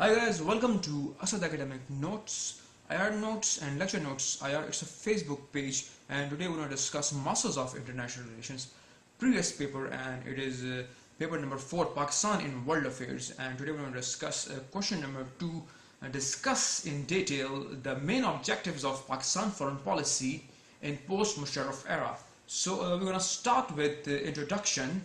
Hi guys, welcome to Asad Academic Notes, IR Notes and Lecture Notes. IR, it's a Facebook page, and today we're going to discuss Masters of International Relations previous paper, and it is paper number 4, Pakistan in World Affairs. And today we're going to discuss question number 2, discuss in detail the main objectives of Pakistan foreign policy in post-Musharraf era. So we're going to start with the introduction.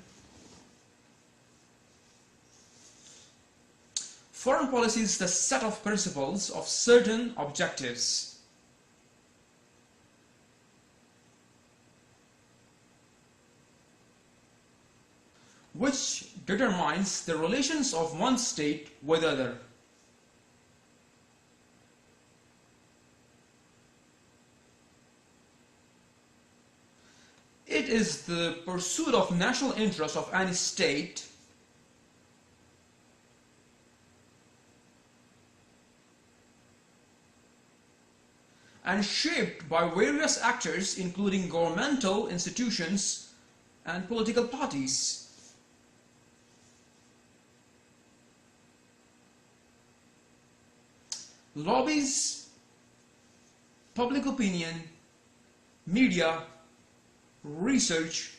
Foreign policy is the set of principles of certain objectives. Which determines the relations of one state with other. It is the pursuit of national interest of any state and shaped by various actors including governmental institutions and political parties. Lobbies, public opinion, media, research,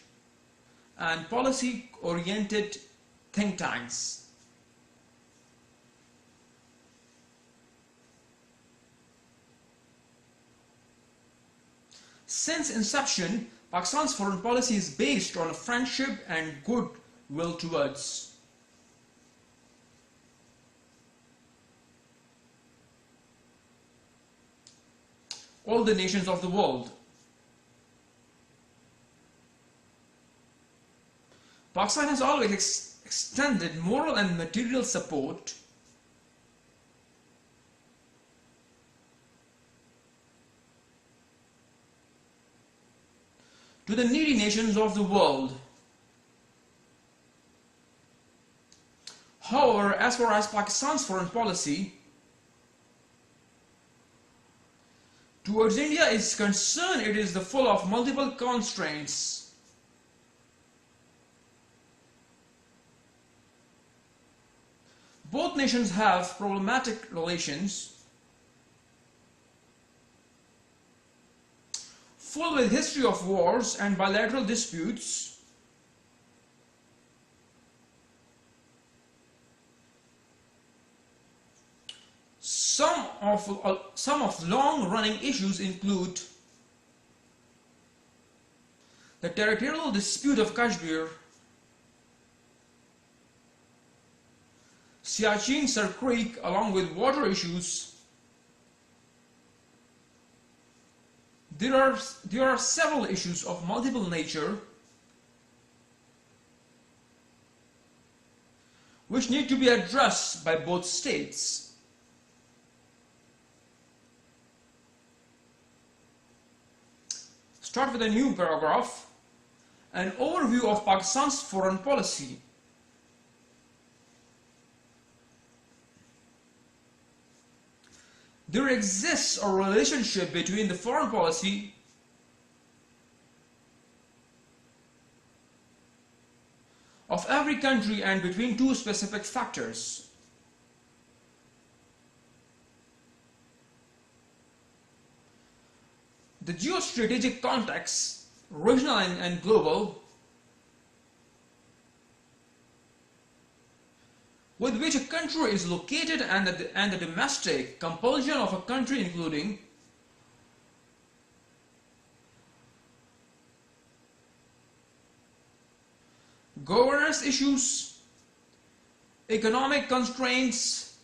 and policy-oriented think tanks. Since inception, Pakistan's foreign policy is based on a friendship and goodwill towards all the nations of the world. Pakistan has always extended moral and material support to the needy nations of the world. However, as far as Pakistan's foreign policy towards India is concerned, it is full of multiple constraints. Both nations have problematic relations, full with history of wars and bilateral disputes. Some of long-running issues include the territorial dispute of Kashmir, Siachen Sar Creek, along with water issues. There are several issues of multiple nature which need to be addressed by both states. Start with a new paragraph. An overview of Pakistan's foreign policy. There exists a relationship between the foreign policy of every country and between two specific factors. The geostrategic context, regional and global, with which a country is located, and the domestic compulsion of a country, including governance issues, economic constraints,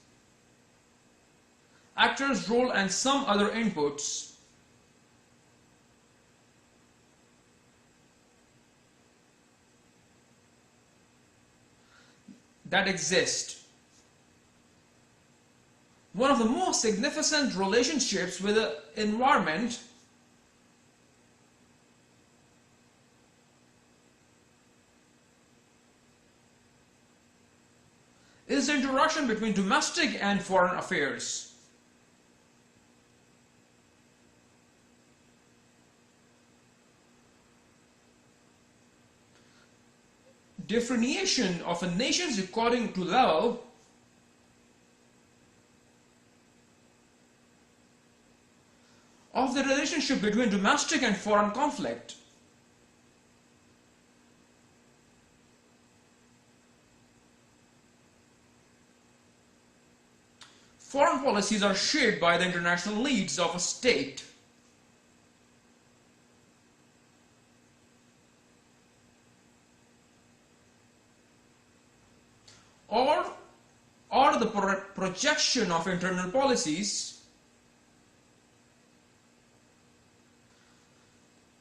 actors' role, and some other inputs. That exist. One of the most significant relationships with the environment is the interaction between domestic and foreign affairs. Differentiation of a nation's according to level of the relationship between domestic and foreign conflict. Foreign policies are shaped by the international needs of a state. Or the projection of internal policies.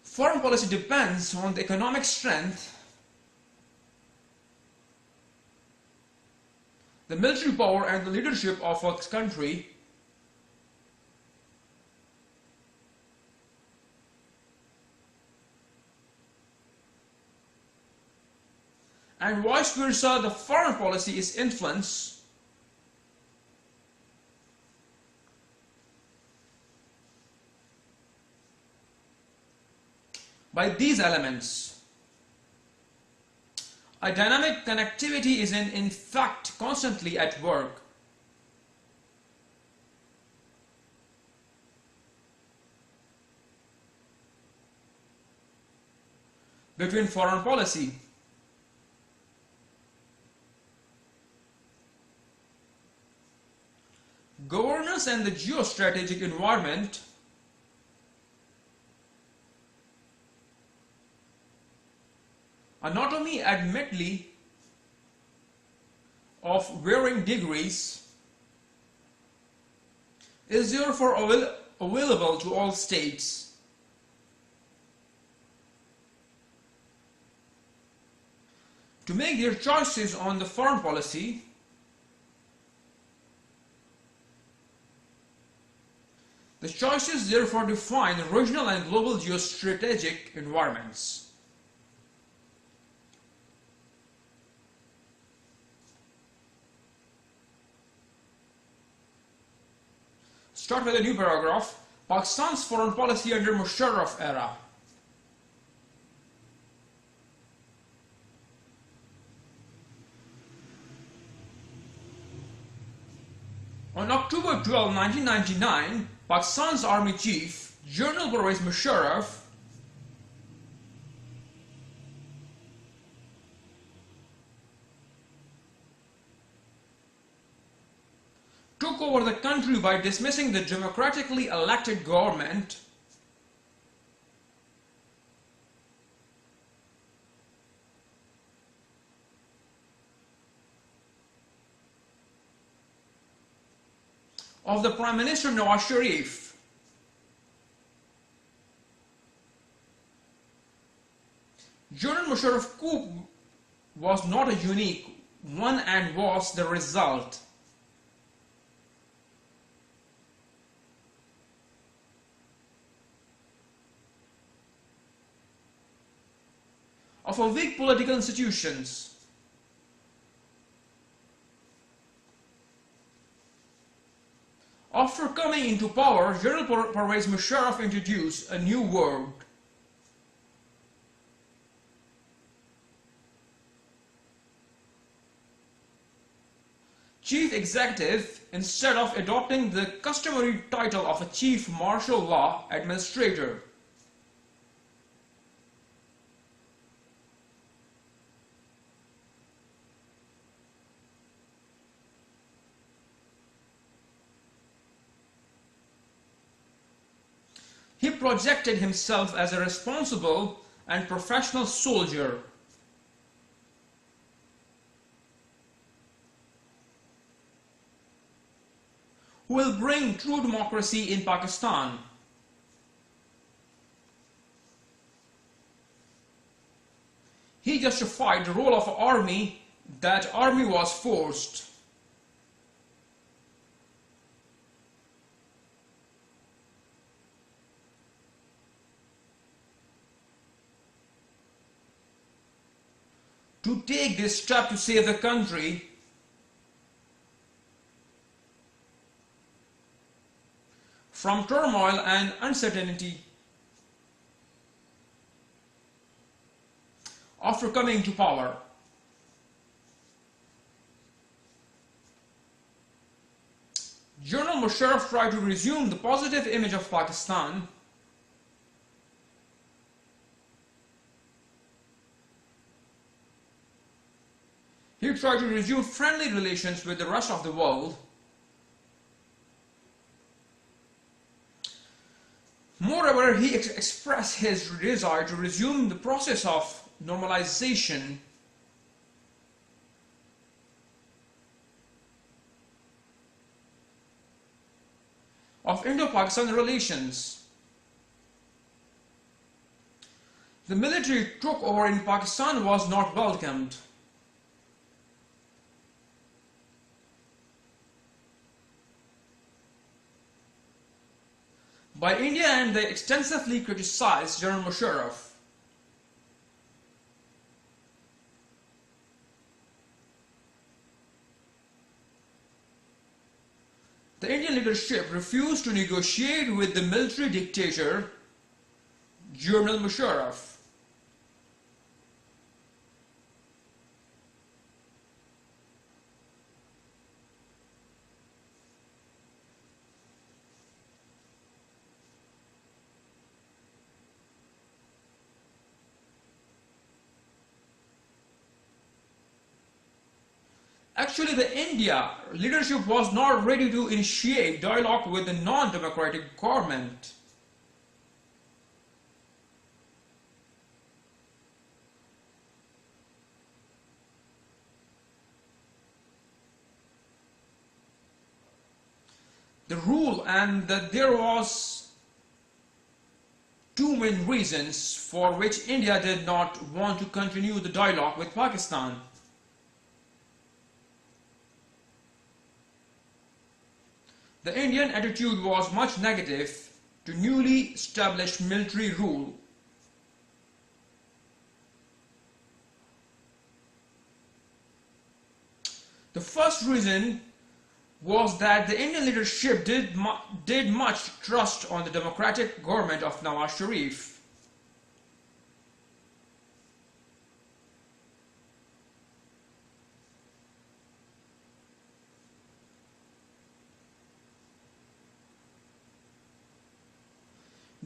Foreign policy depends on the economic strength, the military power and the leadership of a country, and vice versa. The foreign policy is influenced by these elements. A dynamic connectivity is in fact constantly at work. Between foreign policy, governance and the geostrategic environment, anatomy admittedly of varying degrees is therefore available to all states. To make their choices on the foreign policy, the choices therefore define regional and global geostrategic environments. Start with a new paragraph. Pakistan's foreign policy under Musharraf era. On October 12, 1999, Pakistan's Army Chief, General Musharraf, took over the country by dismissing the democratically elected government of the Prime Minister Nawaz Sharif. General Musharraf's coup was not a unique one and was the result of a weak political institutions. After coming into power, General Musharraf introduced a new word. Chief Executive, instead of adopting the customary title of a Chief Martial Law Administrator. He projected himself as a responsible and professional soldier. Who will bring true democracy in Pakistan. He justified the role of an army, that army was forced. To take this step to save the country, from turmoil and uncertainty. After coming to power, General Musharraf tried to resume the positive image of Pakistan. He tried to resume friendly relations with the rest of the world. Moreover, he expressed his desire to resume the process of normalization of Indo-Pakistan relations. The military took over in Pakistan was not welcomed. By India, and they extensively criticized General Musharraf. The Indian leadership refused to negotiate with the military dictator, General Musharraf. Actually, the India leadership was not ready to initiate dialogue with the non-democratic government. The rule, and that there was two main reasons for which India did not want to continue the dialogue with Pakistan. The Indian attitude was much negative to newly established military rule. The first reason was that the Indian leadership did much trust on the democratic government of Nawaz Sharif.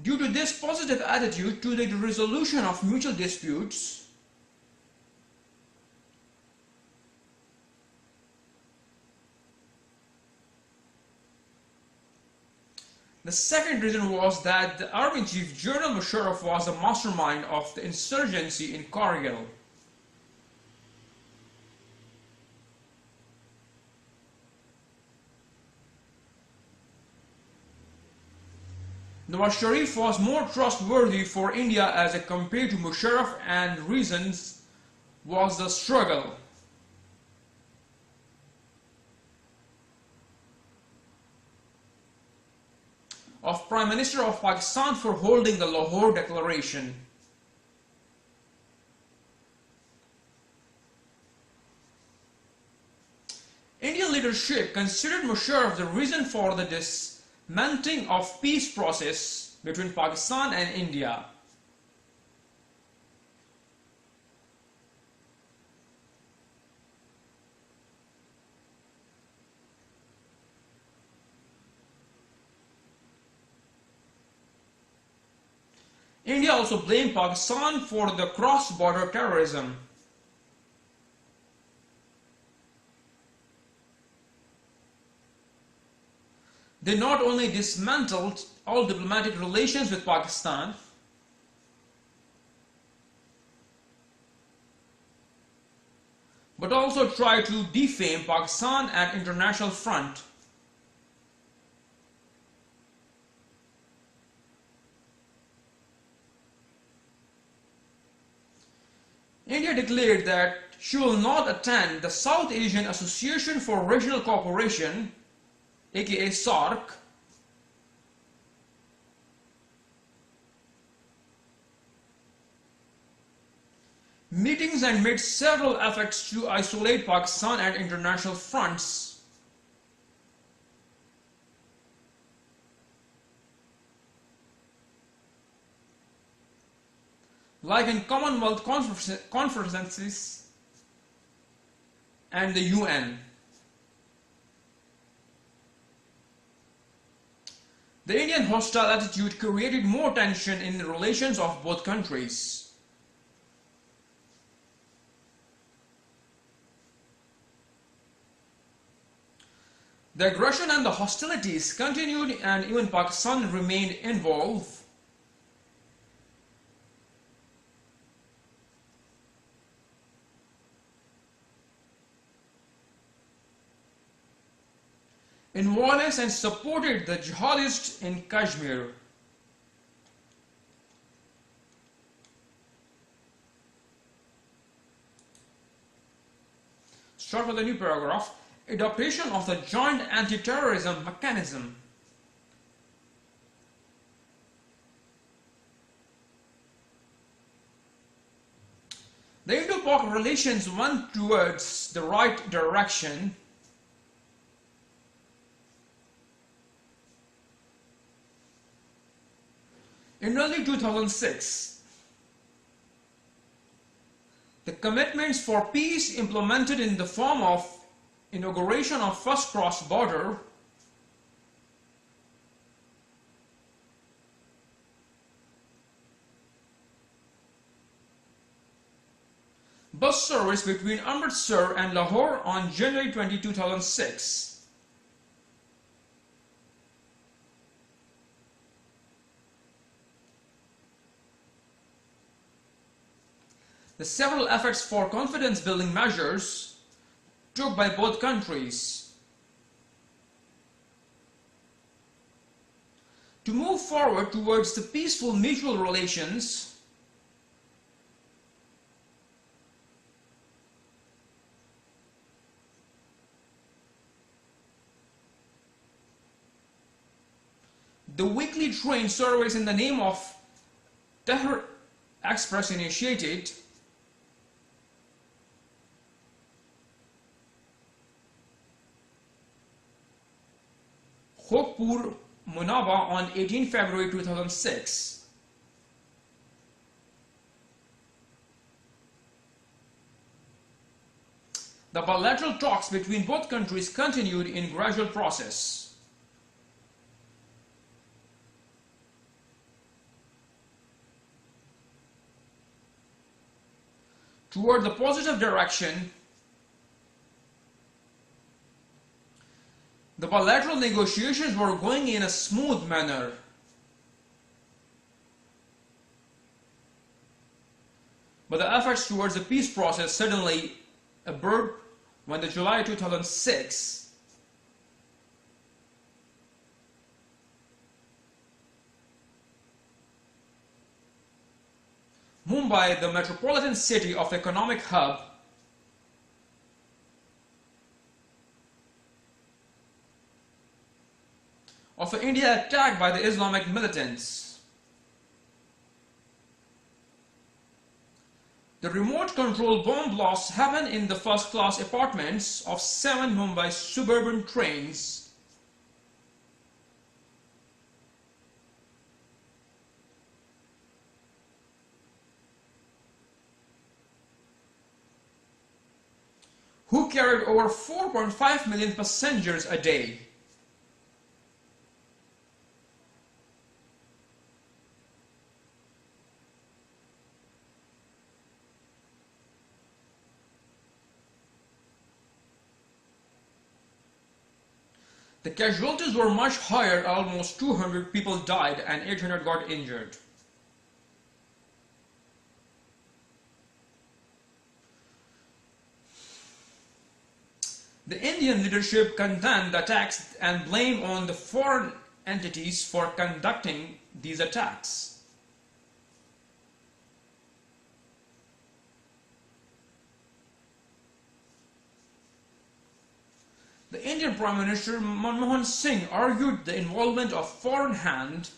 Due to this positive attitude to the resolution of mutual disputes, the second reason was that the Army Chief General Musharraf was the mastermind of the insurgency in Kargil. Nawaz Sharif was more trustworthy for India as compared to Musharraf, and reasons was the struggle of Prime Minister of Pakistan for holding the Lahore Declaration. Indian leadership considered Musharraf the reason for the dismantling of peace process between Pakistan and India. India also blamed Pakistan for the cross-border terrorism. They not only dismantled all diplomatic relations with Pakistan, but also tried to defame Pakistan at international front. India declared that she will not attend the South Asian Association for Regional Cooperation, aka SARC, meetings, and made several efforts to isolate Pakistan at international fronts. Like in Commonwealth conferences and the UN. The Indian hostile attitude created more tension in the relations of both countries. The aggression and the hostilities continued and even Pakistan remained involved. In violence and supported the jihadists in Kashmir. Start with a new paragraph. Adoption of the joint anti-terrorism mechanism. The Indo-Pak relations went towards the right direction. In early 2006, the commitments for peace implemented in the form of inauguration of first cross-border bus service between Amritsar and Lahore on January 20, 2006. The several efforts for confidence-building measures took by both countries to move forward towards the peaceful mutual relations the weekly train service in the name of Tehran Express initiated Khokpur Munaba on 18 February 2006. The bilateral talks between both countries continued in gradual process. Toward the positive direction, the bilateral negotiations were going in a smooth manner. But the efforts towards the peace process suddenly abated when the July 2006 Mumbai, the metropolitan city of economic hub, of India attacked by the Islamic militants. The remote control bomb blasts happened in the first-class apartments of 7 Mumbai suburban trains. Who carried over 4.5 million passengers a day. The casualties were much higher, almost 200 people died and 800 got injured. The Indian leadership condemned the attacks and blamed on the foreign entities for conducting these attacks. The Indian Prime Minister Manmohan Singh argued the involvement of foreign hand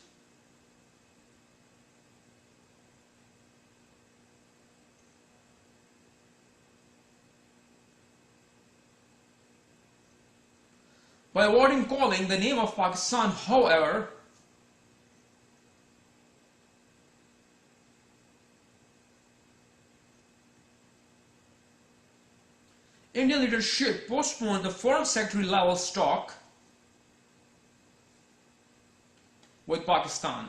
by avoiding calling the name of Pakistan. However, Indian leadership postponed the foreign secretary level talk with Pakistan.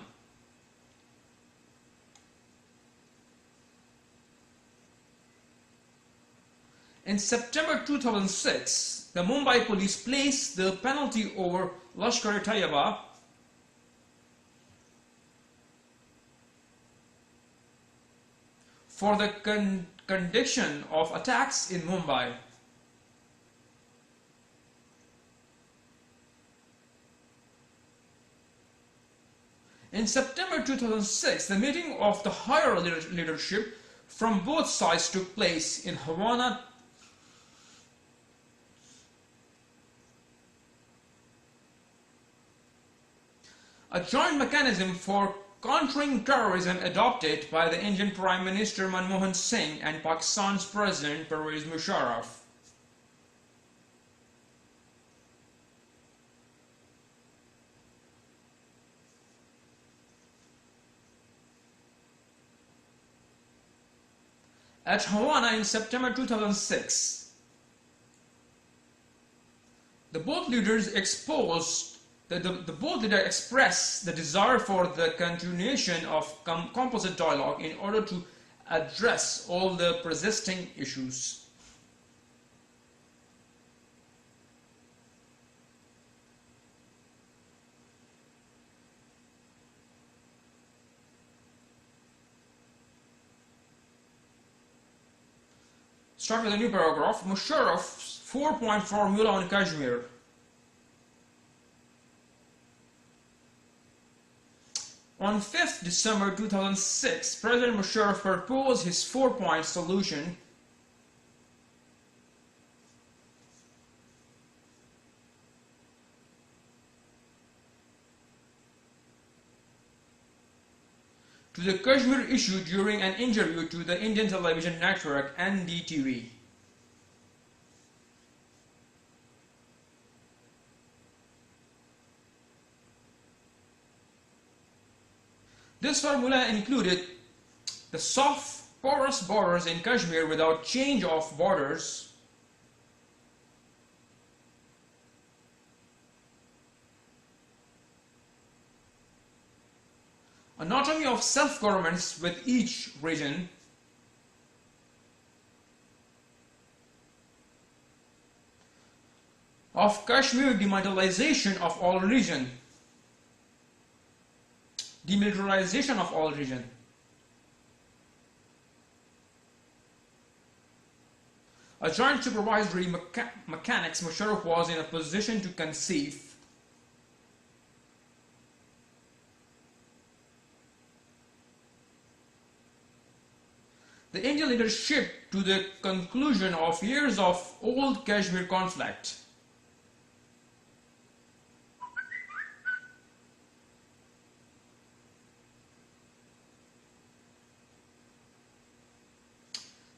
In September 2006, the Mumbai police placed the penalty over Lashkar-e-Taiba for the conduction of attacks in Mumbai. In September 2006, the meeting of the higher leadership from both sides took place in Havana. A joint mechanism for countering terrorism adopted by the Indian Prime Minister Manmohan Singh and Pakistan's President Pervez Musharraf. At Havana in September 2006, the both leaders expressed the desire for the continuation of composite dialogue in order to address all the persisting issues. Start with a new paragraph. Musharraf's 4-point formula on Kashmir. On 5th December 2006, President Musharraf proposed his 4-point solution to the Kashmir issue during an interview to the Indian television network NDTV. This formula included the soft, porous borders in Kashmir without change of borders, autonomy of self-governments with each region, of Kashmir demilitarization of all region, a joint supervisory mechanics Musharraf was in a position to conceive. The Indian leadership to the conclusion of years of old Kashmir conflict.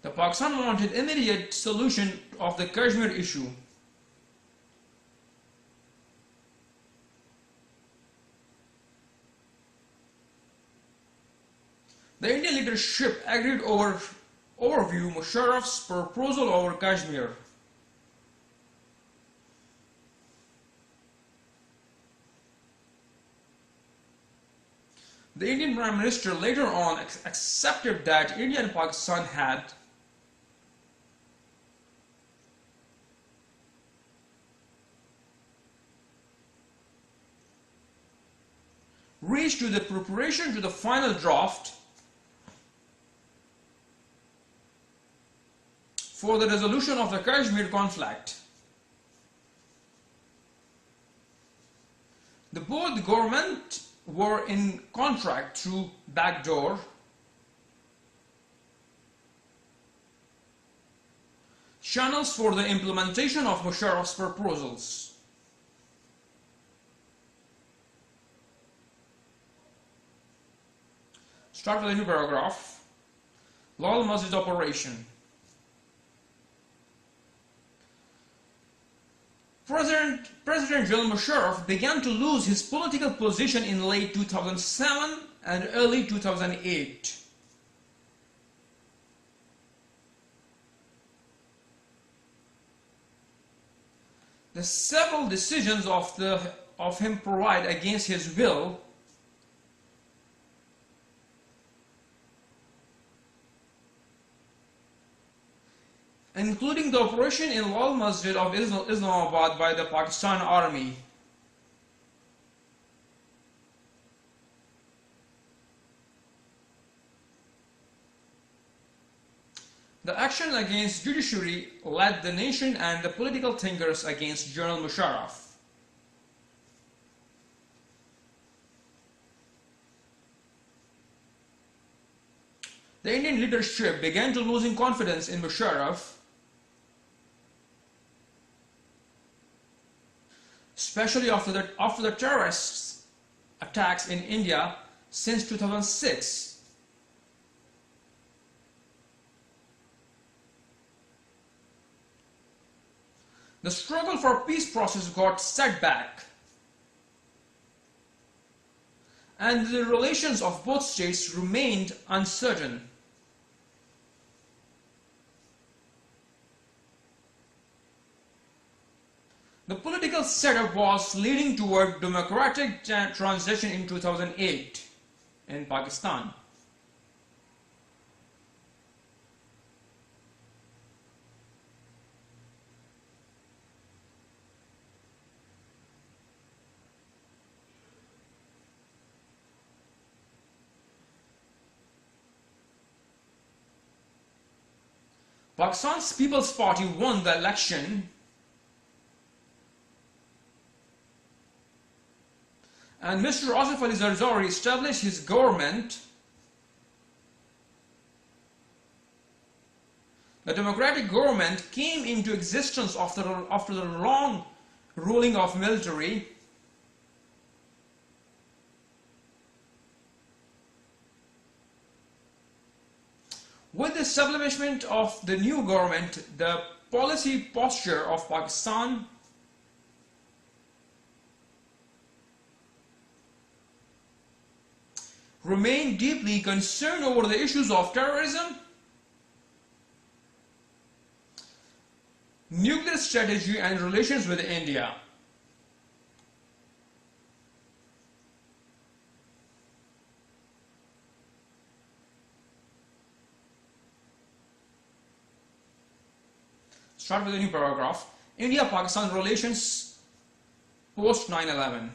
The Pakistan wanted immediate solution of the Kashmir issue. The Indian leadership agreed over overview Musharraf's proposal over Kashmir. The Indian Prime Minister later on accepted that India and Pakistan had reached to the preparation to the final draft for the resolution of the Kashmir conflict. Both government were in contract through backdoor channels for the implementation of Musharraf's proposals. Start with a new paragraph. Lal Masjid operation. President General Musharraf began to lose his political position in late 2007 and early 2008. The several decisions of him provide against his will including the operation in Lal Masjid of Islamabad by the Pakistan Army. The action against judiciary led the nation and the political thinkers against General Musharraf. The Indian leadership began to losing confidence in Musharraf, especially after the terrorist attacks in India since 2006. The struggle for peace process got set back, and the relations of both states remained uncertain. The political setup was leading toward democratic transition in 2008 in Pakistan. Pakistan's People's Party won the election, and Mr. Asif Ali Zardari established his government. The democratic government came into existence after the long ruling of military. With the establishment of the new government, the policy posture of Pakistan remained deeply concerned over the issues of terrorism, nuclear strategy, and relations with India. Start with a new paragraph. India-Pakistan relations post 9/11.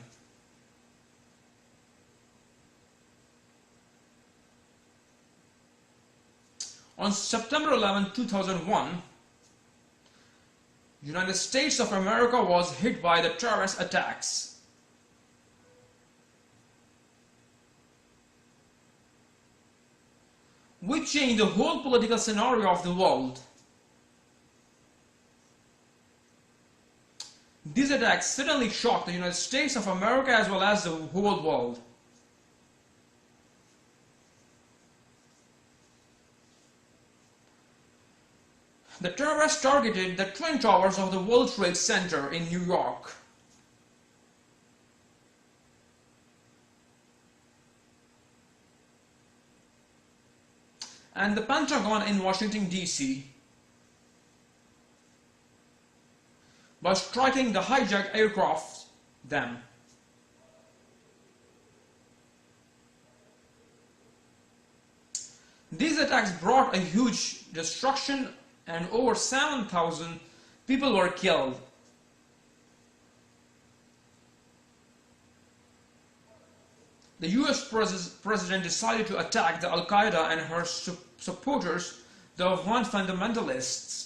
On September 11, 2001, United States of America was hit by the terrorist attacks. Which changed the whole political scenario of the world. These attacks suddenly shocked the United States of America as well as the whole world. The terrorists targeted the Twin Towers of the World Trade Center in New York. And the Pentagon in Washington, D.C. by striking the hijacked aircraft them. These attacks brought a huge destruction and over 7,000 people were killed. The US president decided to attack the Al-Qaeda and her supporters, the Afghan fundamentalists.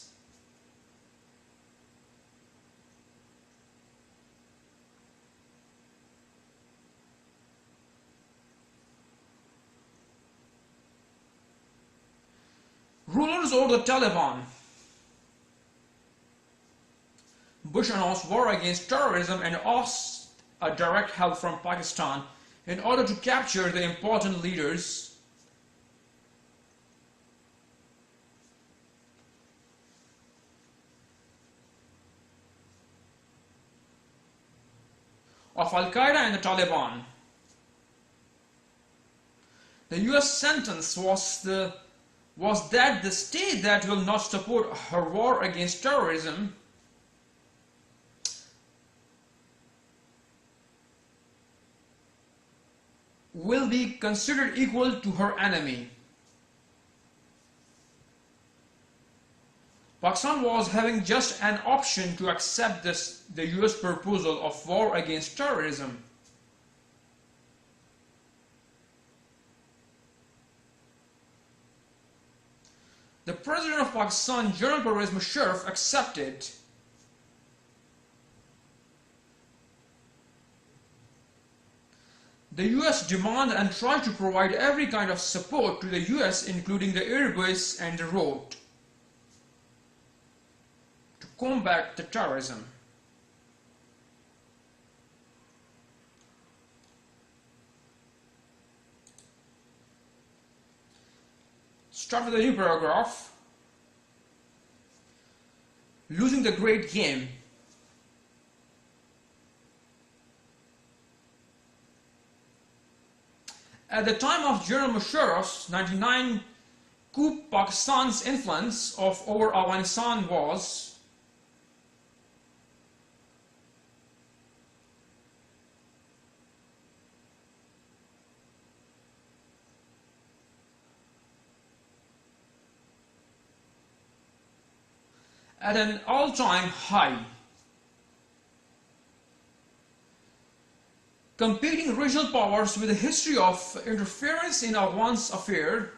Rulers over the Taliban. Bush announced war against terrorism and asked a direct help from Pakistan in order to capture the important leaders of Al-Qaeda and the Taliban. The US sentence was that the state that will not support her war against terrorism will be considered equal to her enemy. Pakistan was having just an option to accept the US proposal of war against terrorism. The President of Pakistan, General Pervez Musharraf, accepted. The US demanded and tried to provide every kind of support to the US, including the airbase and the road, to combat the terrorism. Start with a new paragraph. Losing the great game. At the time of General Musharraf's 1999 coup, Pakistan's influence over Afghanistan was at an all-time high. Competing regional powers with a history of interference in Afghan's affair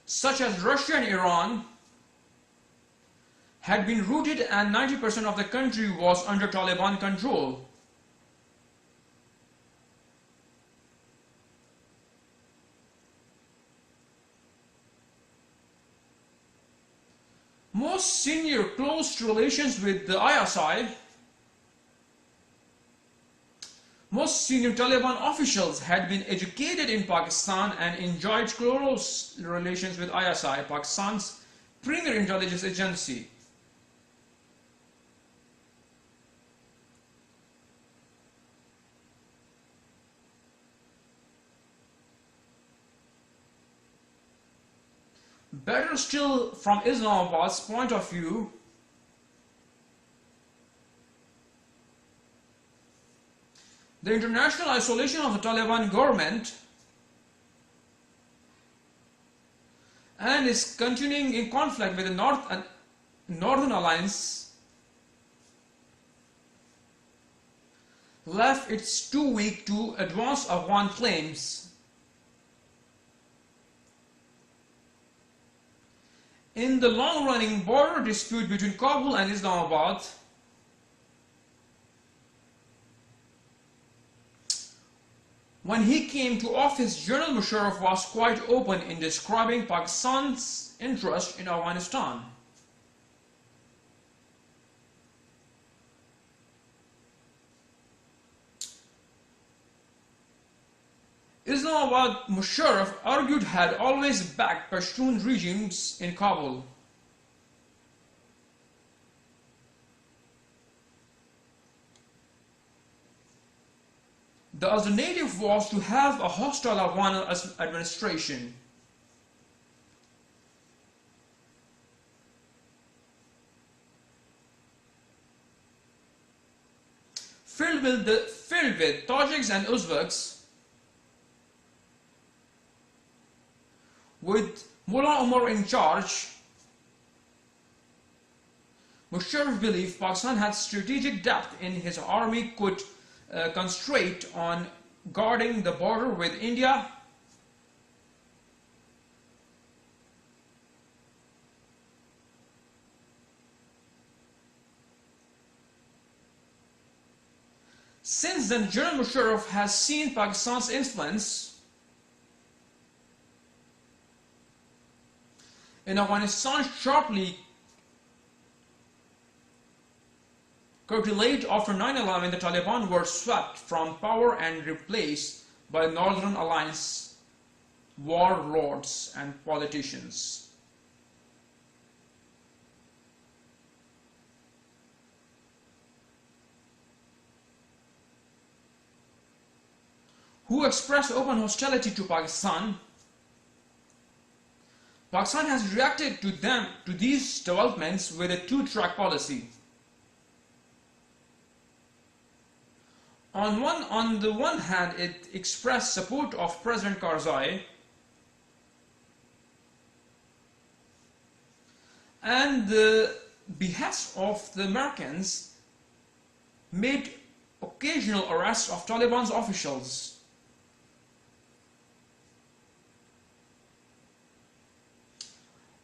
such as Russia and Iran had been rooted, and 90% of the country was under Taliban control. Most senior close relations with the ISI, most senior Taliban officials had been educated in Pakistan and enjoyed close relations with ISI, Pakistan's premier intelligence agency. Better still, from Islamabad's point of view, the international isolation of the Taliban government and its continuing in conflict with the Northern Alliance left it too weak to advance Afghan claims. In the long-running border dispute between Kabul and Islamabad, when he came to office, General Musharraf was quite open in describing Pakistan's interest in Afghanistan. Islamabad, Musharraf argued, had always backed Pashtun regimes in Kabul. The alternative was to have a hostile Afghan administration. Filled with Tajiks and Uzbeks, with Mullah Umar in charge. Musharraf believed Pakistan had strategic depth in his army, could concentrate on guarding the border with India, since then, General Musharraf has seen Pakistan's influence in Afghanistan sharply curtailed after 9/11. The Taliban were swept from power and replaced by Northern Alliance warlords and politicians. Who expressed open hostility to Pakistan. Pakistan has reacted to these developments with a two-track policy. on the one hand, it expressed support of President Karzai and the behest of the Americans made occasional arrests of Taliban's officials.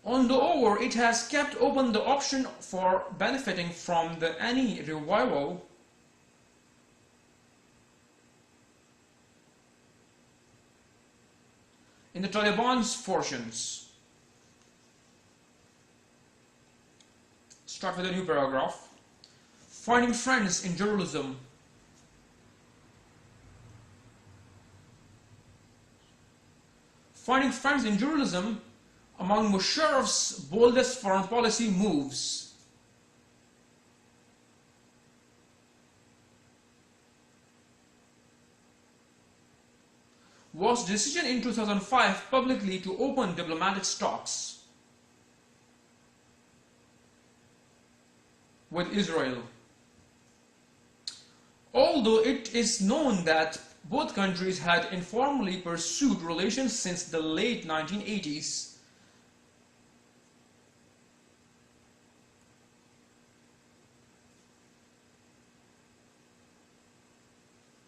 On the other, it has kept open the option for benefiting from any revival in the Taliban's fortunes. Start with a new paragraph. Finding friends in journalism. Finding friends in journalism among Musharraf's boldest foreign policy moves. Was decision in 2005 publicly to open diplomatic talks with Israel. Although it is known that both countries had informally pursued relations since the late 1980s,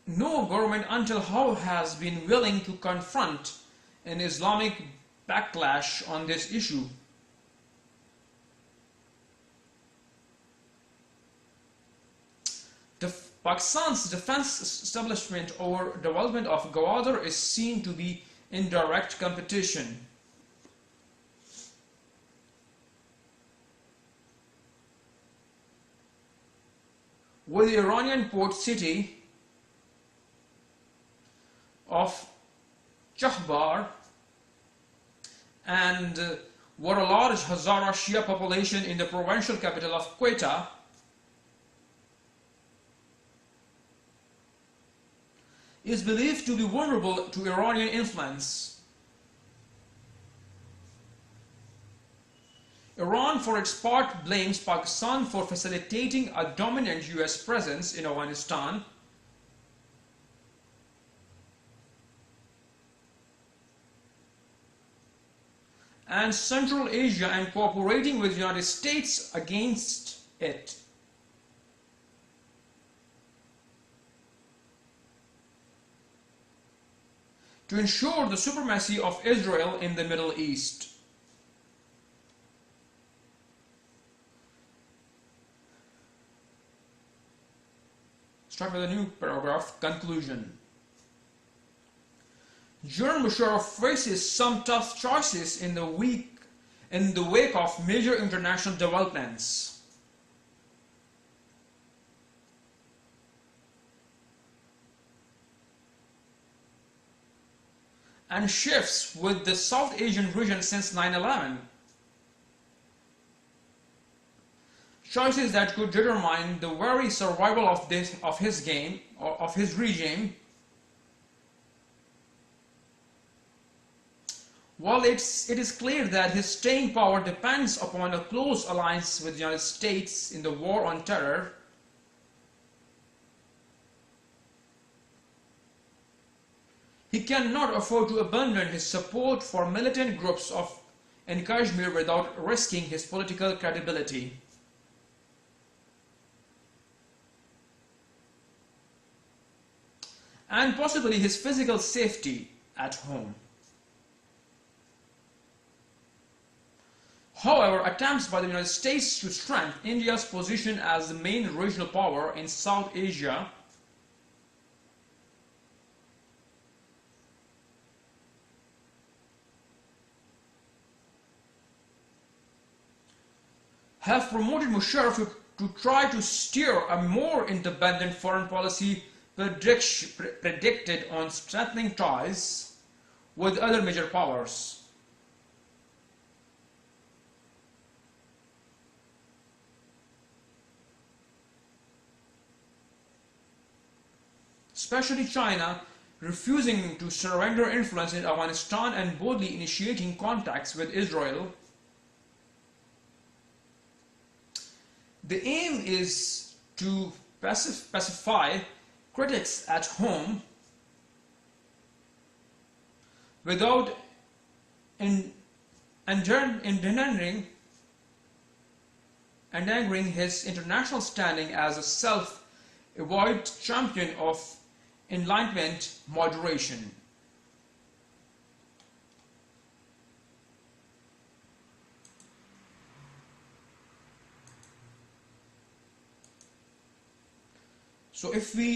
no government until now has been willing to confront an Islamic backlash on this issue. Pakistan's defense establishment over development of Gwadar is seen to be in direct competition. With the Iranian port city of Chahbar and were a large Hazara Shia population in the provincial capital of Quetta, is believed to be vulnerable to Iranian influence. Iran, for its part, blames Pakistan for facilitating a dominant US presence in Afghanistan, and Central Asia and cooperating with the United States against it. To ensure the supremacy of Israel in the Middle East. Start with a new paragraph. Conclusion. General Musharraf faces some tough choices in the wake of major international developments. And shifts with the South Asian region since 9/11. Choices that could determine the very survival of his regime. While it is clear that his staying power depends upon a close alliance with the United States in the war on terror, he cannot afford to abandon his support for militant groups in Kashmir without risking his political credibility. And possibly his physical safety at home. However, attempts by the United States to strengthen India's position as the main regional power in South Asia have promoted Musharraf to try to steer a more independent foreign policy predicted on strengthening ties with other major powers. Especially China, refusing to surrender influence in Afghanistan and boldly initiating contacts with Israel. The aim is to pacify critics at home without endangering his international standing as a self-avowed champion of enlightenment moderation. So if we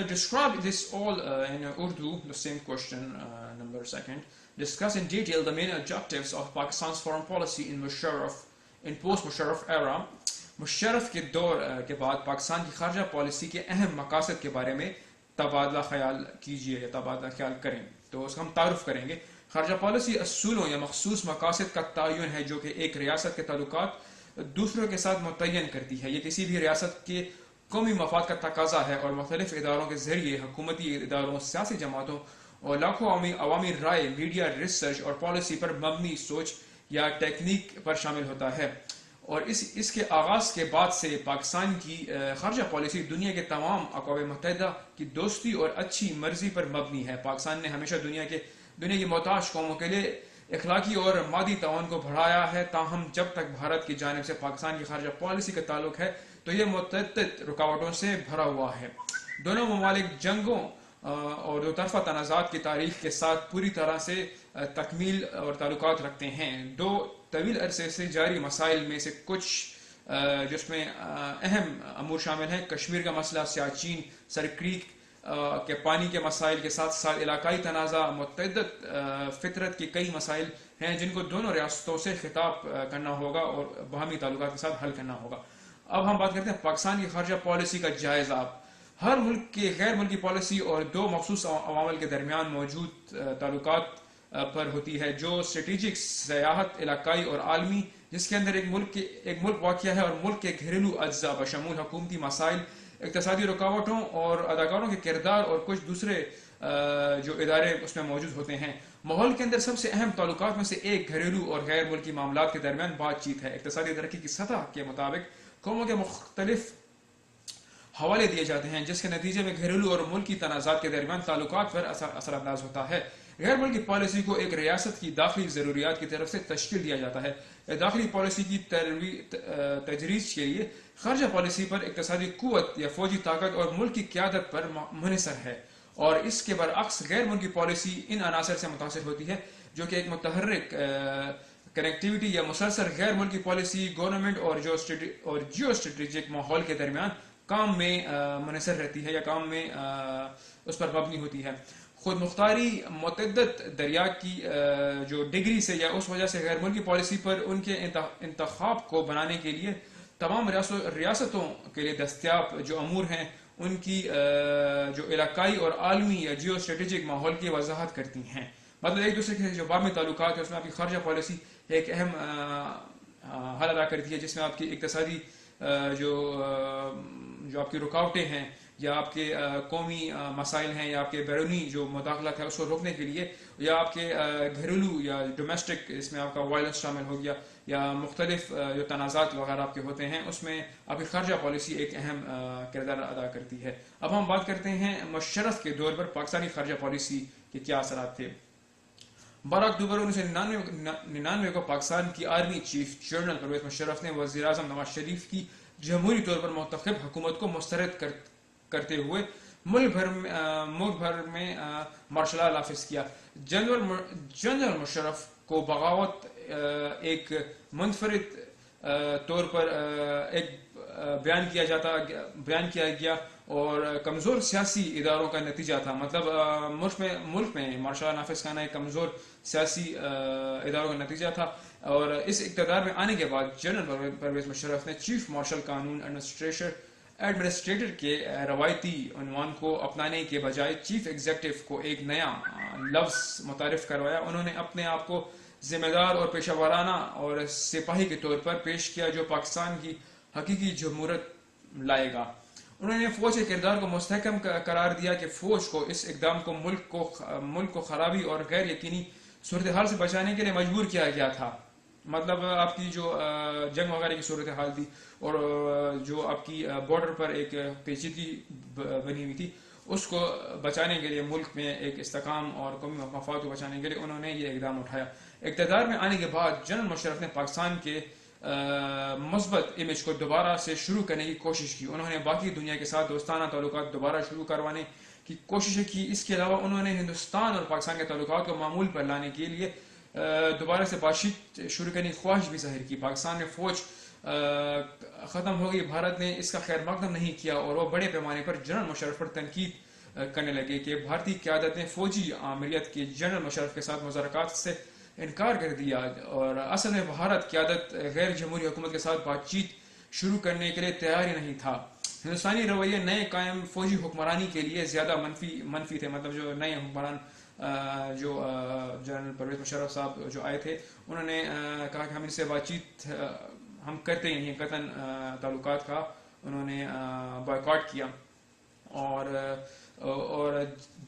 describe this all in Urdu, the same question, number second, discuss in detail the main objectives of Pakistan's foreign policy in post-Musharraf era. Musharraf کے دور کے بعد پاکستان کی خارجہ policy کے اہم مقاصد کے بارے میں تبادلہ خیال کیجیے یا تبادلہ خیال کریں. تو اس کا ہم تعارف کریں گے. خارجہ پالیسی اصولوں یا مخصوص مقاصد کا تعین ہے جو کہ ایک ریاست کے تعلقات دوسروں کے ساتھ متعین کرتی ہے. یہ کسی بھی ریاست کے قومی مفاد کا تقاضا ہے اور مختلف اداروں کے ذریعے حکومتی اداروں، سیاسی جماعتوں اور لاکھوں عوامی رائے، میڈیا، ریسرچ اور پالیسی پر مبنی سوچ یا ٹیکنیک پر شامل ہوتا ہے. اور اس کے آغاز کے بعد سے پاکستان کی خارجہ پالیسی دنیا کے تمام اقوام متحدہ کی دوستی اور اچھی مرضی پر مبنی ہے. پاکستان نے ہمیشہ دنیا کی محتاج قوموں کے لیے اخلاقی اور مادی تعاون کو بڑھایا ہے. تاہم جب تک بھارت کی جانب سے پاکستان کی خارجہ پالیسی کا تعلق ہے تو یہ متعدد رکاوٹوں سے بھرا ہوا ہے. دونوں ممالک جنگوں اور دو طرفہ تنازعات کی تاریخ کے ساتھ پوری طرح سے تکمیل اور تعلقات رکھتے ہیں. دو طویل عرصے سے جاری مسائل میں سے کچھ جس میں اہم امور شامل ہیں: کشمیر کا مسئلہ، سیاچین سرکریک کے پانی کے مسائل کے ساتھ ساتھ علاقائی تنازع، متعدد فطرت کے کئی مسائل ہیں جن کو دونوں ریاستوں سے خطاب کرنا ہوگا اور باہمی تعلقات کے ساتھ حل کرنا ہوگا. اب ہم بات کرتے ہیں پاکستان کی خارجہ پالیسی کا جائزہ. ہر ملک کی غیر ملکی پالیسی اور دو مخصوص عوامل کے درمیان موجود تعلقات پر ہوتی ہے، جو اسٹریٹجک، سیاحت، علاقائی اور عالمی، جس کے اندر ایک ملک واقع ہے، اور ملک کے گھریلو اجزاء بشمول حکومتی مسائل، اقتصادی رکاوٹوں اور اداکاروں کے کردار اور کچھ دوسرے جو ادارے اس میں موجود ہوتے ہیں. ماحول کے اندر سب سے اہم تعلقات میں سے ایک گھریلو اور غیر ملکی معاملات کے درمیان بات چیت ہے. اقتصادی ترقی کی سطح کے مطابق قوموں کے مختلف حوالے دیے جاتے ہیں، جس کے نتیجے میں گھریلو اور ملکی تنازعات کے درمیان تعلقات پر اثر انداز ہوتا ہے. غیر ملکی پالیسی کو ایک ریاست کی داخلی ضروریات کی طرف سے تشکیل دیا جاتا ہے. داخلی پالیسی کی تجریز کے لیے خارجہ پالیسی پر اقتصادی قوت یا فوجی طاقت اور ملک کی قیادت پر منحصر ہے، اور اس کے برعکس غیر ملکی پالیسی ان عناصر سے متاثر ہوتی ہے جو کہ ایک متحرک کنیکٹیوٹی یا مسلسل غیر ملکی پالیسی، گورنمنٹ اور جیو اسٹریٹجک ماحول کے درمیان کام میں منحصر رہتی ہے یا کام میں اس پر مبنی ہوتی ہے. خود مختاری متعدد دریا کی جو ڈگری سے یا اس وجہ سے غیر ملکی پالیسی پر ان کے انتخاب کو بنانے کے لیے تمام ریاستوں کے لیے دستیاب جو امور ہیں ان کی جو علاقائی اور عالمی یا جیو اسٹریٹجک ماحول کی وضاحت کرتی ہیں. مطلب ایک دوسرے کے جو باہمی تعلقات ہے اس میں آپ کی خارجہ پالیسی ایک اہم حل ادا کرتی ہے، جس میں آپ کی اقتصادی جو آپ کی رکاوٹیں ہیں یا آپ کے قومی مسائل ہیں یا آپ کے بیرونی جو مداخلت ہے اس کو روکنے کے لیے، یا آپ کے گھریلو یا ڈومیسٹک، اس میں آپ کا وائلنس شامل ہو گیا یا مختلف جو تنازعات وغیرہ آپ کے ہوتے ہیں، اس میں آپ کی خارجہ پالیسی ایک اہم کردار ادا کرتی ہے. اب ہم بات کرتے ہیں مشرف کے دور پر پاکستانی خارجہ پالیسی کے کیا اثرات تھے. 12 اکتوبر 1999 کو پاکستان کی army chief general Pervez Musharraf نے وزیر اعظم نواز شریف کی جمہوری طور پر منتخب حکومت کو مسترد کرتے ہوئے ملک بھر میں مارشل لا نافذ کیا. جنرل مشرف کو بغاوت ایک منفرد طور پر ایک بیان کیا گیا اور کمزور سیاسی اداروں کا نتیجہ تھا. مطلب ملک میں مارشل لا نافذ کرنا ایک کمزور سیاسی اداروں کا نتیجہ تھا. اور اس اقتدار میں آنے کے بعد جنرل پرویز مشرف نے چیف مارشل قانون ایڈمنسٹریٹر کے روایتی عنوان کو اپنانے کے بجائے چیف ایگزیکٹو کو ایک نیا لفظ متعارف کروایا. انہوں نے اپنے آپ کو ذمہ دار اور پیشہ ورانہ اور سپاہی کے طور پر پیش کیا جو پاکستان کی حقیقی جمہوریت لائے گا. انہوں نے فوج کے کردار کو مستحکم قرار دیا کہ فوج کو اس اقدام کو ملک کو خرابی اور غیر یقینی صورتحال سے بچانے کے لیے مجبور کیا گیا تھا. مطلب آپ کی جو جنگ وغیرہ کی صورتحال تھی اور جو آپ کی بارڈر پر ایک پیچیدگی بنی ہوئی تھی، اس کو بچانے کے لیے, ملک میں ایک استحکام اور قومی مفاد کو بچانے کے لیے انہوں نے یہ اقدام اٹھایا. اقتدار میں آنے کے بعد جنرل مشرف نے پاکستان کے مثبت امیج کو دوبارہ سے شروع کرنے کی کوشش کی. انہوں نے باقی دنیا کے ساتھ دوستانہ تعلقات دوبارہ شروع کروانے کی کوششیں کی. اس کے علاوہ انہوں نے ہندوستان اور پاکستان کے تعلقات کو معمول پر لانے کے لیے دوبارہ سے بات چیت شروع کرنے کی خواہش بھی ظاہر کی. پاکستان میں فوج ختم ہو گئی, بھارت نے اس کا خیر مقدم نہیں کیا, اور وہ بڑے پیمانے پر جنرل مشرف پر تنقید کرنے لگے کہ بھارتی قیادت نے فوجی آمریت کے جنرل مشرف کے ساتھ مذاکرات سے انکار کر دیا, اور اصل میں بھارت قیادت غیر جمہوری حکومت کے ساتھ بات چیت شروع کرنے کے لیے تیار ہی نہیں تھا. ہندوستانی رویے نئے قائم فوجی حکمرانی کے لیے زیادہ منفی تھے. مطلب جو نئے حکمران جو جنرل پرویز مشرف صاحب جو آئے تھے, انہوں نے کہا کہ ہم ان سے بات چیت ہم کرتے ہی نہیں, قطعاً تعلقات کا انہوں نے بائیکاٹ کیا. اور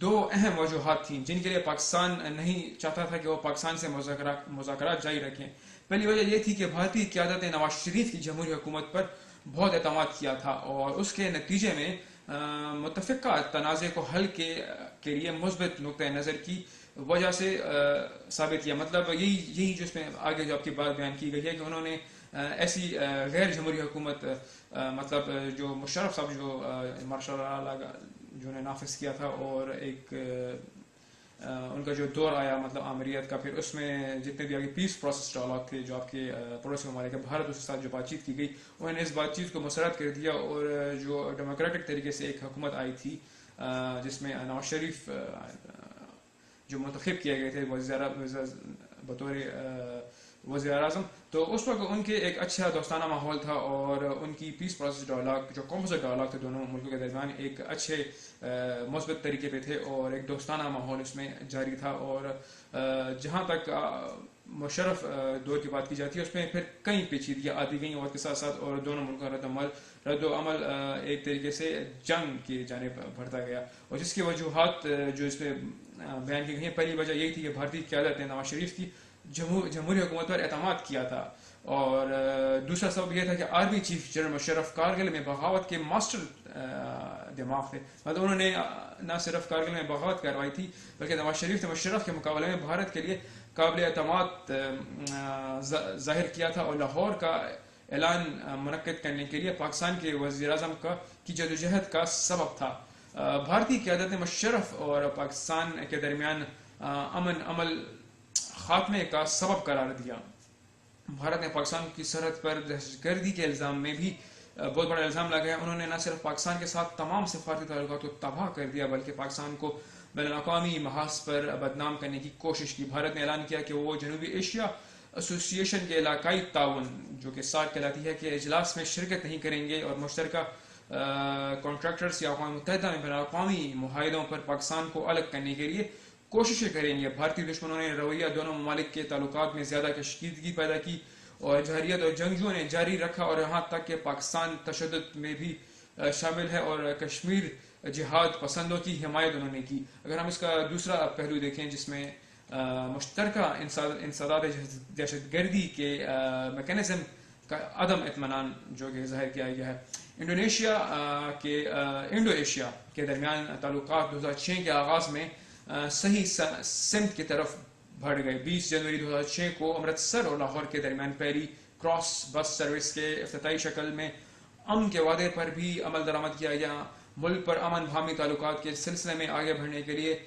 دو اہم وجوہات تھیں جن کے لیے پاکستان نہیں چاہتا تھا کہ وہ پاکستان سے مذاکرات جاری رکھیں. پہلی وجہ یہ تھی کہ بھارتی قیادت نے نواز شریف کی جمہوری حکومت پر بہت اعتماد کیا تھا, اور اس کے نتیجے میں متفقہ تنازع کو حل کے لیے مثبت نقطۂ نظر کی وجہ سے ثابت کیا. مطلب یہی جو اس میں آگے جو آپ کی بات بیان کی گئی ہے کہ انہوں نے ایسی غیر جمہوری حکومت, مطلب جو مشرف صاحب جو مارشل لا جو نے نافذ کیا تھا, اور ایک ان کا جو دور آیا مطلب آمریت کا, پھر اس میں جتنے بھی آگے پیس پروسیس ڈائلاگ تھے جو آپ کے پڑوسی ممالک ہے بھارت, اس کے ساتھ جو بات چیت کی گئی انہوں نے اس بات چیت کو مسرت کر دیا, اور جو ڈیموکریٹک طریقے سے ایک حکومت آئی تھی جس میں نواز شریف جو منتخب کیے گئے تھے بطور وزیر اعظم, تو اس وقت ان کے ایک اچھا دوستانہ ماحول تھا, اور ان کی پیس پروسیس ڈائلاگ جو کمپوزٹ ڈائلاگ تھے دونوں ملکوں کے درمیان ایک اچھے مثبت طریقے پہ تھے, اور ایک دوستانہ ماحول اس میں جاری تھا. اور جہاں تک مشرف دور کی بات کی جاتی ہے اس میں پھر کئی پیچیدگیاں آتی گئیں وقت کے ساتھ ساتھ, اور دونوں ملکوں کا رد و عمل ایک طریقے سے جنگ کی جانب بڑھتا گیا. اور جس کی وجوہات جو اس میں بیان کی گئی ہیں, پہلی وجہ یہی تھی کہ بھارتی قیادت نے نواز شریف کی جمہوری حکومت پر اعتماد کیا تھا, اور دوسرا سبب یہ تھا کہ army chief general Musharraf Kargil میں بغاوت کے ماسٹر دماغ تھے. مطلب انہوں نے نہ صرف کارگل میں بغاوت کروائی تھی بلکہ نواز شریف نے مشرف کے مقابلے میں بھارت کے لیے قابل اعتماد ظاہر کیا تھا, اور لاہور کا اعلان منعقد کرنے کے لیے پاکستان کے وزیر اعظم کی جدوجہد کا سبب تھا. بھارتی قیادت نے مشرف اور پاکستان کے درمیان امن عمل خاتمے کا سبب قرار دیا. بھارت نے پاکستان کی سرحد پر دہشت گردی کے الزام میں بھی بہت بڑا الزام لگایا. انہوں نے نہ صرف پاکستان کے ساتھ تمام سفارتی تعلقات کو تباہ کر دیا بلکہ پاکستان کو بین الاقوامی محاذ پر بدنام کرنے کی کوشش کی. بھارت نے اعلان کیا کہ وہ جنوبی ایشیا ایسوسی ایشن کے علاقائی تعاون جو کہ ساک کہلاتی ہے کے اجلاس میں شرکت نہیں کریں گے, اور مشترکہ کانٹریکٹرز یا اقوام متحدہ میں بین الاقوامی معاہدوں پر پاکستان کو الگ کرنے کے لیے کوششیں کریں گے. بھارتی دشمنوں نے رویہ دونوں ممالک کے تعلقات میں زیادہ کشیدگی پیدا کی, اور جہریت اور جنگجوؤں نے جاری رکھا, اور یہاں تک کہ پاکستان تشدد میں بھی شامل ہے, اور کشمیر جہاد پسندوں کی حمایت انہوں نے کی. اگر ہم اس کا دوسرا پہلو دیکھیں جس میں مشترکہ انسداد دہشت گردی کے میکانزم کا عدم اطمینان جو کہ ظاہر کیا گیا ہے. انڈو ایشیا کے درمیان تعلقات 2006 کے آغاز میں صحیح سمت کی طرف بڑھ گئے. 20 جنوری 2006 کو امرتسر اور لاہور کے درمیان پہلی کراس بس سروس کے افتتاحی شکل میں امن کے وعدے پر بھی عمل درآمد کیا گیا. ملک پر امن باہمی تعلقات کے سلسلے میں آگے بڑھنے کے لیے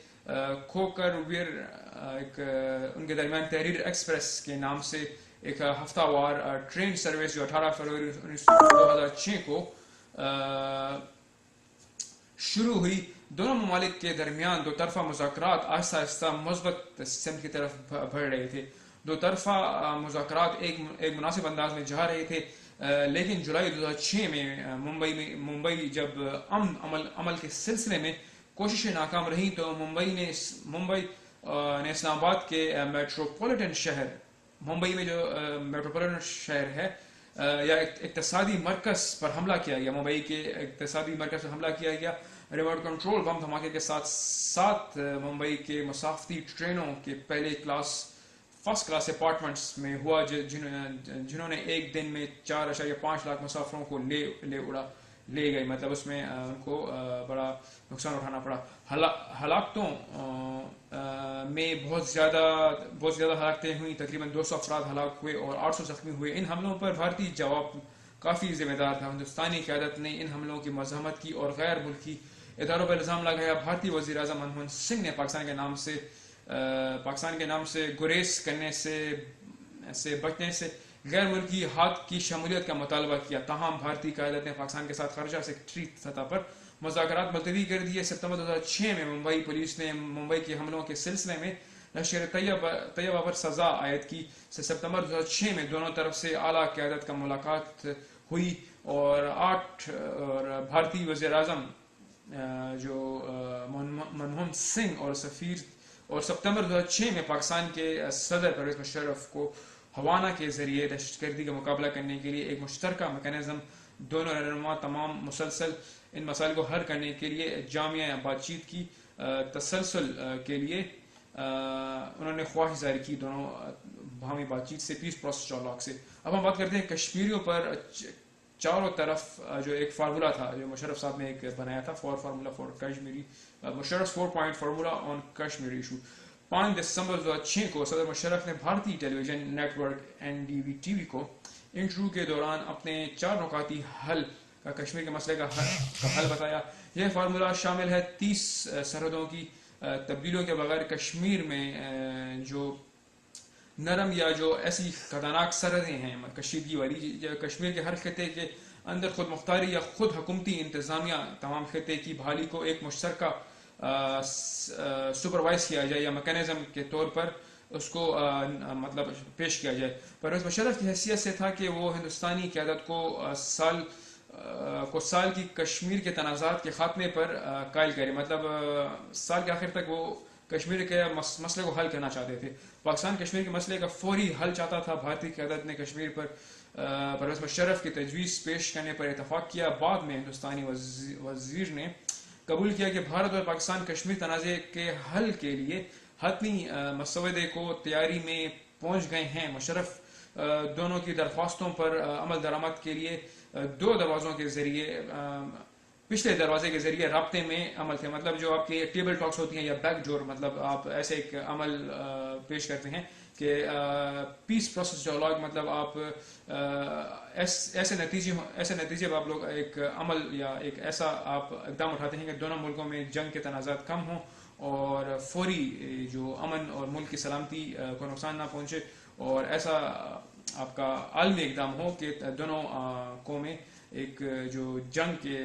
کھوکر ویر ان کے درمیان تحریر ایکسپریس کے نام سے ایک ہفتہ وار ٹرین سروس جو 18 فروری 2006 کو شروع ہوئی. دونوں ممالک کے درمیان دو طرفہ مذاکرات آہستہ آہستہ مثبت سمت کی طرف بڑھ رہے تھے. دو طرفہ مذاکرات ایک مناسب انداز میں جا رہے تھے, لیکن جولائی 2006 میں ممبئی جب عمل کے سلسلے میں کوششیں ناکام رہیں تو ممبئی نے اسلام آباد کے میٹروپولیٹن شہر ممبئی میں جو میٹروپولیٹن شہر ہے یا اقتصادی مرکز پر حملہ کیا گیا. ممبئی کے اقتصادی مرکز پر حملہ کیا گیا. ریموٹ کنٹرول بم دھماکے کے ساتھ 7 ممبئی کے مسافتی ٹرینوں کے فرسٹ کلاس اپارٹمنٹس میں ہوا جنہوں نے ایک دن میں 4.5 لاکھ مسافروں کو لے اڑا. لے گئی, مطلب اس میں ان کو بڑا نقصان اٹھانا پڑا. ہلاکتوں میں بہت زیادہ ہلاکتیں ہوئیں, تقریباً 200 افراد ہلاک ہوئے اور 800 زخمی ہوئے. ان حملوں پر بھارتی جواب کافی ذمہ دار تھا. ہندوستانی قیادت نے ان حملوں کی مزاحمت کی اور غیر ملکی اداروں پر الزام لگایا. بھارتی وزیر اعظم منموہن سنگھ نے پاکستان کے نام سے گریز کرنے سے بچنے سے غیر ملکی ہاتھ کی شمولیت کا مطالبہ کیا. تاہم بھارتی قیادت نے پاکستان کے ساتھ خارجہ سیکرٹری سطح پر مذاکرات ملتوی کر دیے. ستمبر 2006 میں ممبئی پولیس نے ممبئی کے حملوں کے سلسلے میں لشکر طیبہ پر سزا عائد کی. ستمبر 2006 میں دونوں طرف سے اعلیٰ قیادت کا ملاقات ہوئی اور بھارتی وزیر اعظم جو منموہن سنگھ اور ستمبر 2006 میں پاکستان کے صدر پرویز مشرف کو ہوانا کے ذریعے دہشت گردی کا مقابلہ کرنے کے لیے ایک مشترکہ میکانزم دونوں رہنما تمام مسلسل ان مسائل کو حل کرنے کے لیے جامع بات چیت کی تسلسل کے لیے انہوں نے خواہش ظاہر کی دونوں باہمی بات چیت سے, پیس پروسیس ڈائلاگ سے. اب ہم بات کرتے ہیں کشمیریوں پر. چاروں طرف جو ایک فارمولا تھا جو مشرف صاحب نے ایک بنایا تھا, formula for Kashmiri, Musharraf 4 point formula on Kashmiri issue. 5 دسمبر 2006 کو صدر مشرف نے بھارتی ٹیلی ویژن نیٹ ورک NDTV کو انٹرویو کے دوران اپنے 4 نکاتی حل کا کشمیر کے مسئلے کا حل بتایا. یہ فارمولا شامل ہے 30 سرحدوں کی تبدیلیوں کے بغیر کشمیر میں جو نرم یا جو ایسی خطرناک سرحدیں ہیں کشیدگی والی, کشمیر کے ہر خطے کے اندر خود مختاری یا خود حکومتی انتظامیہ تمام خطے کی بحالی کو ایک مشترکہ سپروائز کیا جائے یا میکانزم کے طور پر اس کو مطلب پیش کیا جائے. پرویز مشرف کی حیثیت سے تھا کہ وہ ہندوستانی قیادت کو سال کی کشمیر کے تنازعات کے خاتمے پر قائل کرے, مطلب سال کے آخر تک وہ کشمیر کے مسئلے کو حل کرنا چاہتے تھے. پاکستان کشمیر کے مسئلے کا فوری حل چاہتا تھا. بھارتی قیادت نے کشمیر پر پرویز مشرف کی تجویز پیش کرنے پر اتفاق کیا. بعد میں ہندوستانی وزیر نے قبول کیا کہ بھارت اور پاکستان کشمیر تنازع کے حل کے لیے حتمی مسودے کو تیاری میں پہنچ گئے ہیں. مشرف دونوں کی درخواستوں پر عمل درآمد کے لیے 2 دروازوں کے ذریعے پچھلے دروازے کے ذریعے رابطے میں عمل تھے. مطلب جو آپ کی ٹیبل ٹاکس ہوتی ہیں یا بیک ڈور, مطلب آپ ایسے ایک عمل پیش کرتے ہیں کہ پیس پروسیس ڈائلاگ, مطلب آپ ایسے نتیجے پر آپ لوگ ایک عمل یا ایک ایسا آپ اقدام اٹھاتے ہیں کہ دونوں ملکوں میں جنگ کے تنازعات کم ہوں اور فوری جو امن اور ملک کی سلامتی کو نقصان نہ پہنچے, اور ایسا آپ کا عالمی اقدام ہو کہ دونوں قومیں ایک جو جنگ کے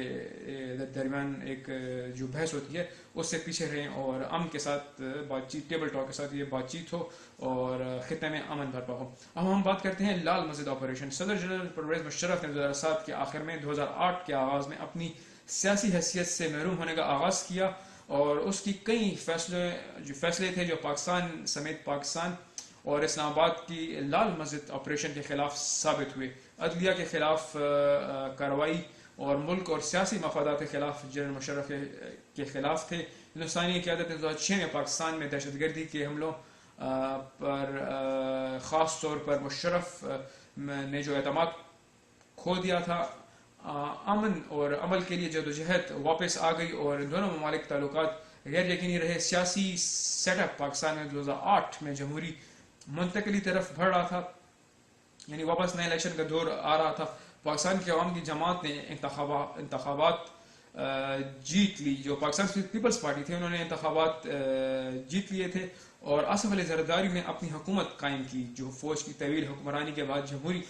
درمیان ایک جو بحث ہوتی ہے اس سے پیچھے رہیں اور امن کے ساتھ بات چیت, ٹیبل ٹاک کے ساتھ یہ بات چیت ہو اور خطے میں امن برپا ہو. اب ہم بات کرتے ہیں لال مسجد آپریشن. صدر جنرل پرویز مشرف نے 2007 کے آخر میں 2008 کے آغاز میں اپنی سیاسی حیثیت سے محروم ہونے کا آغاز کیا اور اس کی کئی فیصلے تھے جو پاکستان سمیت پاکستان اور اسلام آباد کی لال مسجد آپریشن کے خلاف ثابت ہوئے. عدلیہ کے خلاف کارروائی اور ملک اور سیاسی مفادات کے خلاف جنرل مشرف کے خلاف تھے. ہندوستانی قیادت نے 2006 میں پاکستان میں دہشت گردی کے حملوں پر خاص طور پر مشرف نے جو اعتماد کھو دیا تھا, امن اور عمل کے لیے جدوجہد واپس آ گئی اور دونوں ممالک تعلقات غیر یقینی رہے. سیاسی سیٹ اپ پاکستان میں 2008 میں جمہوری منتقلی طرف بڑھ رہا تھا, یعنی واپس نئے الیکشن کا دور آ رہا تھا. پاکستان کی عوام کی جماعت نے انتخابات جیت لی. جو پاکستان پیپلز پارٹی تھی انہوں نے انتخابات جیت لیے تھے اور آصف علی زرداری نے اپنی حکومت قائم کی. جو فوج کی طویل حکمرانی کے بعد جمہوری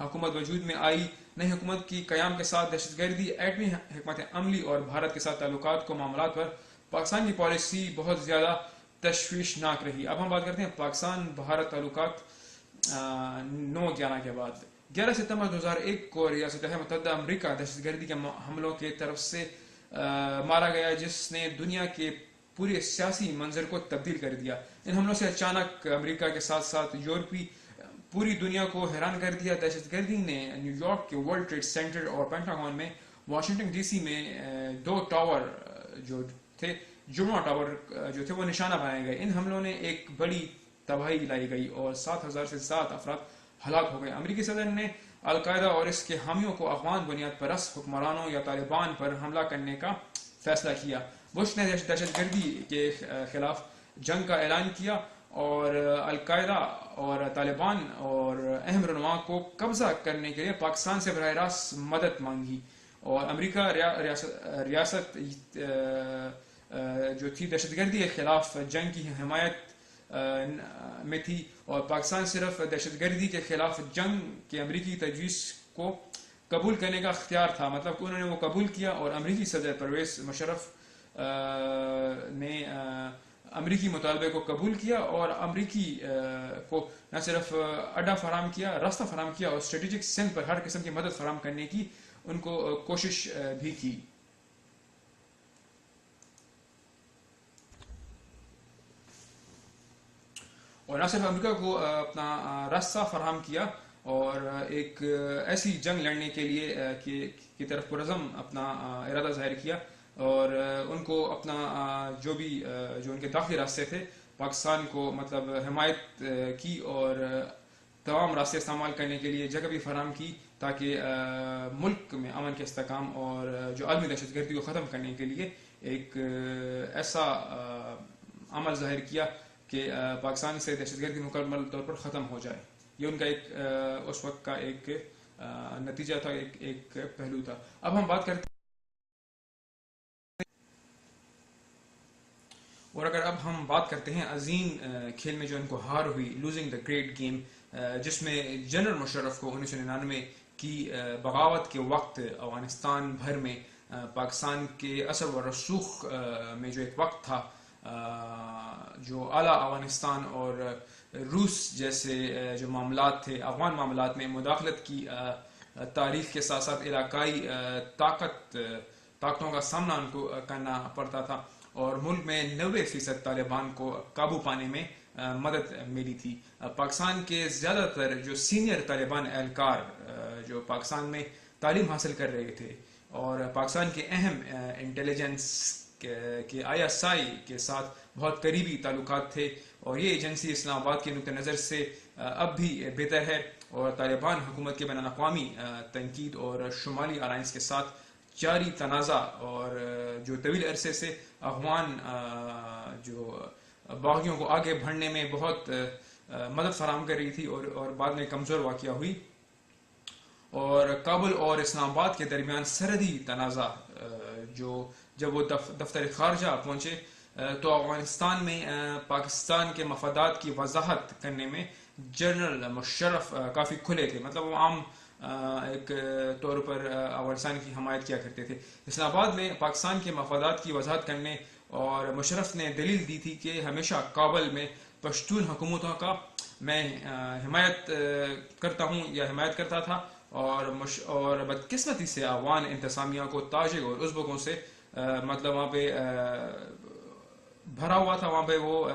حکومت وجود میں آئی. نئی حکومت کی قیام کے ساتھ دہشت گردی, ایٹمی حکمت عملی اور بھارت کے ساتھ تعلقات کو معاملات پر پاکستان کی پالیسی بہت زیادہ تشویشناک رہی. اب ہم بات کرتے ہیں پاکستان بھارت تعلقات 9/11 کے بعد. 11 ستمبر 2001 کو ریاست متحدہ امریکہ دہشت گردی کے حملوں کی طرف سے مارا گیا جس نے دنیا کے پورے سیاسی منظر کو تبدیل کر دیا. ان حملوں سے اچانک امریکہ کے ساتھ ساتھ یورپی پوری دنیا کو حیران کر دیا. دہشت گردی نے نیو یارک کے ورلڈ ٹریڈ سینٹر اور پینٹاگون میں, واشنگٹن ڈی سی میں 2 ٹاور جو تھے, جمعہ ٹاور جو تھے وہ نشانہ بنائے گئے. ان حملوں نے ایک بڑی تباہی لائی گئی اور 7,000 سے زیادہ افراد ہلاک ہو گئے. امریکی صدر نے القاعدہ اور اس کے حامیوں کو افغان بنیاد پرست حکمرانوں یا طالبان پر حملہ کرنے کا فیصلہ کیا. بش نے دہشت گردی کے خلاف جنگ کا اعلان کیا اور القاعدہ اور طالبان اور اہم رہنما کو قبضہ کرنے کے لیے پاکستان سے براہ راست مدد مانگی. اور امریکہ ریاست جو تھی دہشت گردی کے خلاف جنگ کی حمایت میں تھی اور پاکستان صرف دہشت گردی کے خلاف جنگ کے امریکی تجویز کو قبول کرنے کا اختیار تھا. مطلب کہ انہوں نے وہ قبول کیا اور امریکی صدر پرویز مشرف نے امریکی مطالبے کو قبول کیا اور امریکی کو نہ صرف اڈا فراہم کیا، راستہ فراہم کیا اور اسٹریٹجک سندھ پر ہر قسم کی مدد فراہم کرنے کی ان کو کوشش بھی کی. اور نہ صرف امریکہ کو اپنا راستہ فراہم کیا اور ایک ایسی جنگ لڑنے کے لیے کی طرف پرعزم اپنا ارادہ ظاہر کیا اور ان کو اپنا جو ان کے داخلی راستے تھے پاکستان کو مطلب حمایت کی اور تمام راستے استعمال کرنے کے لیے جگہ بھی فراہم کی تاکہ ملک میں امن کے استحکام اور جو عالمی دہشت گردی کو ختم کرنے کے لیے ایک ایسا عمل ظاہر کیا کہ پاکستان سے دہشت گردی مکمل طور پر ختم ہو جائے. یہ ان کا ایک اس وقت کا ایک نتیجہ تھا، ایک پہلو تھا. اب ہم بات کرتے اور اگر اب ہم بات کرتے ہیں عظیم کھیل میں جو ان کو ہار ہوئی، لوزنگ دا گریٹ گیم، جس میں جنرل مشرف کو 1999 کی بغاوت کے وقت افغانستان بھر میں پاکستان کے اثر و رسوخ میں جو ایک وقت تھا، جو اعلیٰ افغانستان اور روس جیسے جو معاملات تھے افغان معاملات میں مداخلت کی تاریخ کے ساتھ ساتھ علاقائی طاقتوں کا سامنا ان کو کرنا پڑتا تھا اور ملک میں 90% طالبان کو قابو پانے میں مدد ملی تھی. پاکستان کے زیادہ تر جو سینئر طالبان اہلکار جو پاکستان میں تعلیم حاصل کر رہے تھے اور پاکستان کے اہم انٹیلیجنس کے ISI کے ساتھ بہت قریبی تعلقات تھے اور یہ ایجنسی اسلام آباد کے نقطہ نظر سے اب بھی بہتر ہے اور طالبان حکومت کے بین الاقوامی تنقید اور شمالی الائنس کے ساتھ جاری تنازع اور جو طویل عرصے سے افغان جو باغیوں کو آگے بڑھنے میں بہت مدد فراہم کر رہی تھی اور بعد میں کمزور واقعہ ہوئی. اور کابل اور اسلام آباد کے درمیان سرحدی تنازع جو جب وہ دفتر خارجہ پہنچے تو افغانستان میں پاکستان کے مفادات کی وضاحت کرنے میں جنرل مشرف کافی کھلے تھے. مطلب وہ عام ایک طور پر افغانستان کی حمایت کیا کرتے تھے. اسلام آباد میں پاکستان کے مفادات کی وضاحت کرنے اور مشرف نے دلیل دی تھی کہ ہمیشہ کابل میں پشتون حکومتوں کا میں حمایت کرتا ہوں یا حمایت کرتا تھا اور بدقسمتی سے افغان انتظامیہ کو تاجک اور ازبکوں سے مطلب وہاں پہ بھرا ہوا تھا، وہاں پہ وہ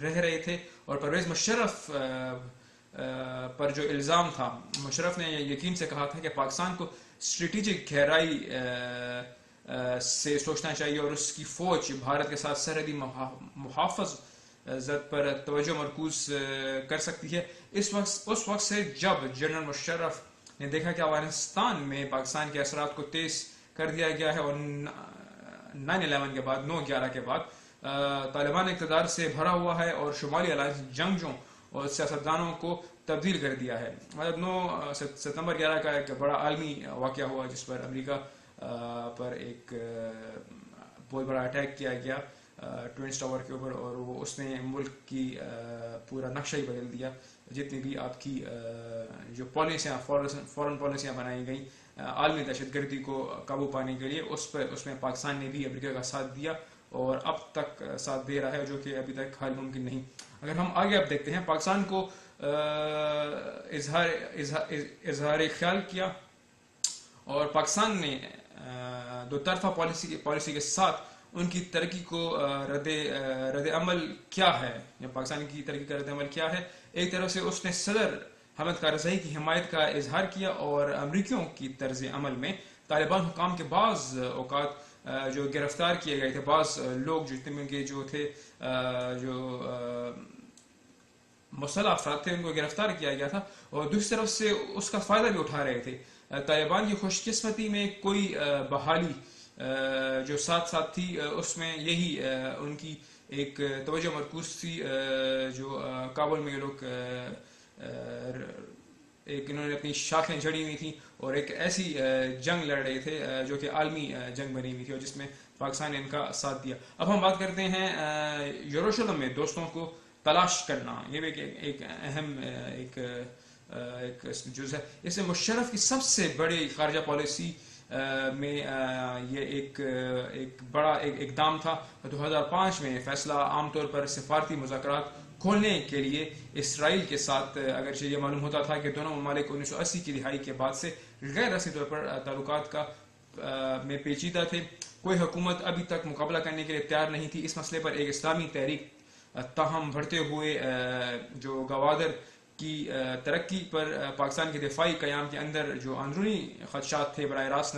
رہ رہے تھے اور پرویز مشرف پر جو الزام تھا مشرف نے یقین سے کہا تھا کہ پاکستان کو اسٹریٹجک گہرائی سے سوچنا چاہیے اور اس کی فوج بھارت کے ساتھ سرحدی محافظت پر توجہ مرکوز کر سکتی ہے. اس وقت سے جب جنرل مشرف نے دیکھا کہ افغانستان میں پاکستان کے اثرات کو تیز کر دیا گیا ہے اور 9/11 کے بعد 9/11 کے بعد طالبان اقتدار سے بھرا ہوا ہے اور شمالی الائنس جنگجوں اور سیاستدانوں کو تبدیل کر دیا ہے. مطلب 9 ستمبر 11 کا ایک بڑا عالمی واقعہ ہوا جس پر امریکہ پر ایک بہت بڑا اٹیک کیا گیا ٹوئنس ٹاور کے اوپر اور وہ اس نے ملک کی پورا نقشہ ہی بدل دیا. جتنی بھی آپ کی جو پالیسیاں فورن پالیسیاں بنائی گئیں عالمی دہشت گردی کو قابو پانے کے لیے اس میں پاکستان نے بھی امریکہ کا ساتھ دیا اور اب تک ساتھ دے رہا ہے جو کہ ابھی تک حل ممکن نہیں. اگر ہم آگے اب دیکھتے ہیں پاکستان کو اظہار خیال کیا اور پاکستان نے دو طرفہ پالیسی کے ساتھ ان کی ترقی کو رد عمل کیا ہے یا پاکستان کی ترقی کا رد عمل کیا ہے. ایک طرف سے اس نے صدر حامد کارزئی کی حمایت کا اظہار کیا اور امریکیوں کی طرز عمل میں طالبان حکام کے بعض اوقات جو گرفتار کیے گئے تھے بعض لوگ جو تھے جو مسلح افراد تھے ان کو گرفتار کیا گیا تھا، اور دوسری طرف سے اس کا فائدہ بھی اٹھا رہے تھے. طالبان کی خوش قسمتی میں کوئی بحالی جو ساتھ ساتھ تھی اس میں یہی ان کی ایک توجہ مرکوز تھی. جو کابل میں یہ لوگ ایک انہوں نے اپنی شاخیں جڑی ہوئی تھیں اور ایک ایسی جنگ لڑ رہے تھے جو کہ عالمی جنگ بنی ہوئی تھی اور جس میں پاکستان نے ان کا ساتھ دیا. اب ہم بات کرتے ہیں یروشلم میں دوستوں کو تلاش کرنا. یہ بھی ایک اہم ایک جز ہے. اس میں مشرف کی سب سے بڑی خارجہ پالیسی میں یہ ایک بڑا اقدام تھا. 2005 میں فیصلہ عام طور پر سفارتی مذاکرات کھولنے کے لیے اسرائیل کے ساتھ، اگرچہ یہ معلوم ہوتا تھا کہ دونوں ممالک 1980 کی دہائی کے بعد سے غیر رسمی طور پر تعلقات کا میں پیچیدہ تھے. کوئی حکومت ابھی تک مقابلہ کرنے کے لیے تیار نہیں تھی اس مسئلے پر. ایک اسلامی تحریک تاہم بڑھتے ہوئے جو گوادر کی ترقی پر پاکستان کے دفاعی قیام کے اندر جو اندرونی خدشات تھے براہ راست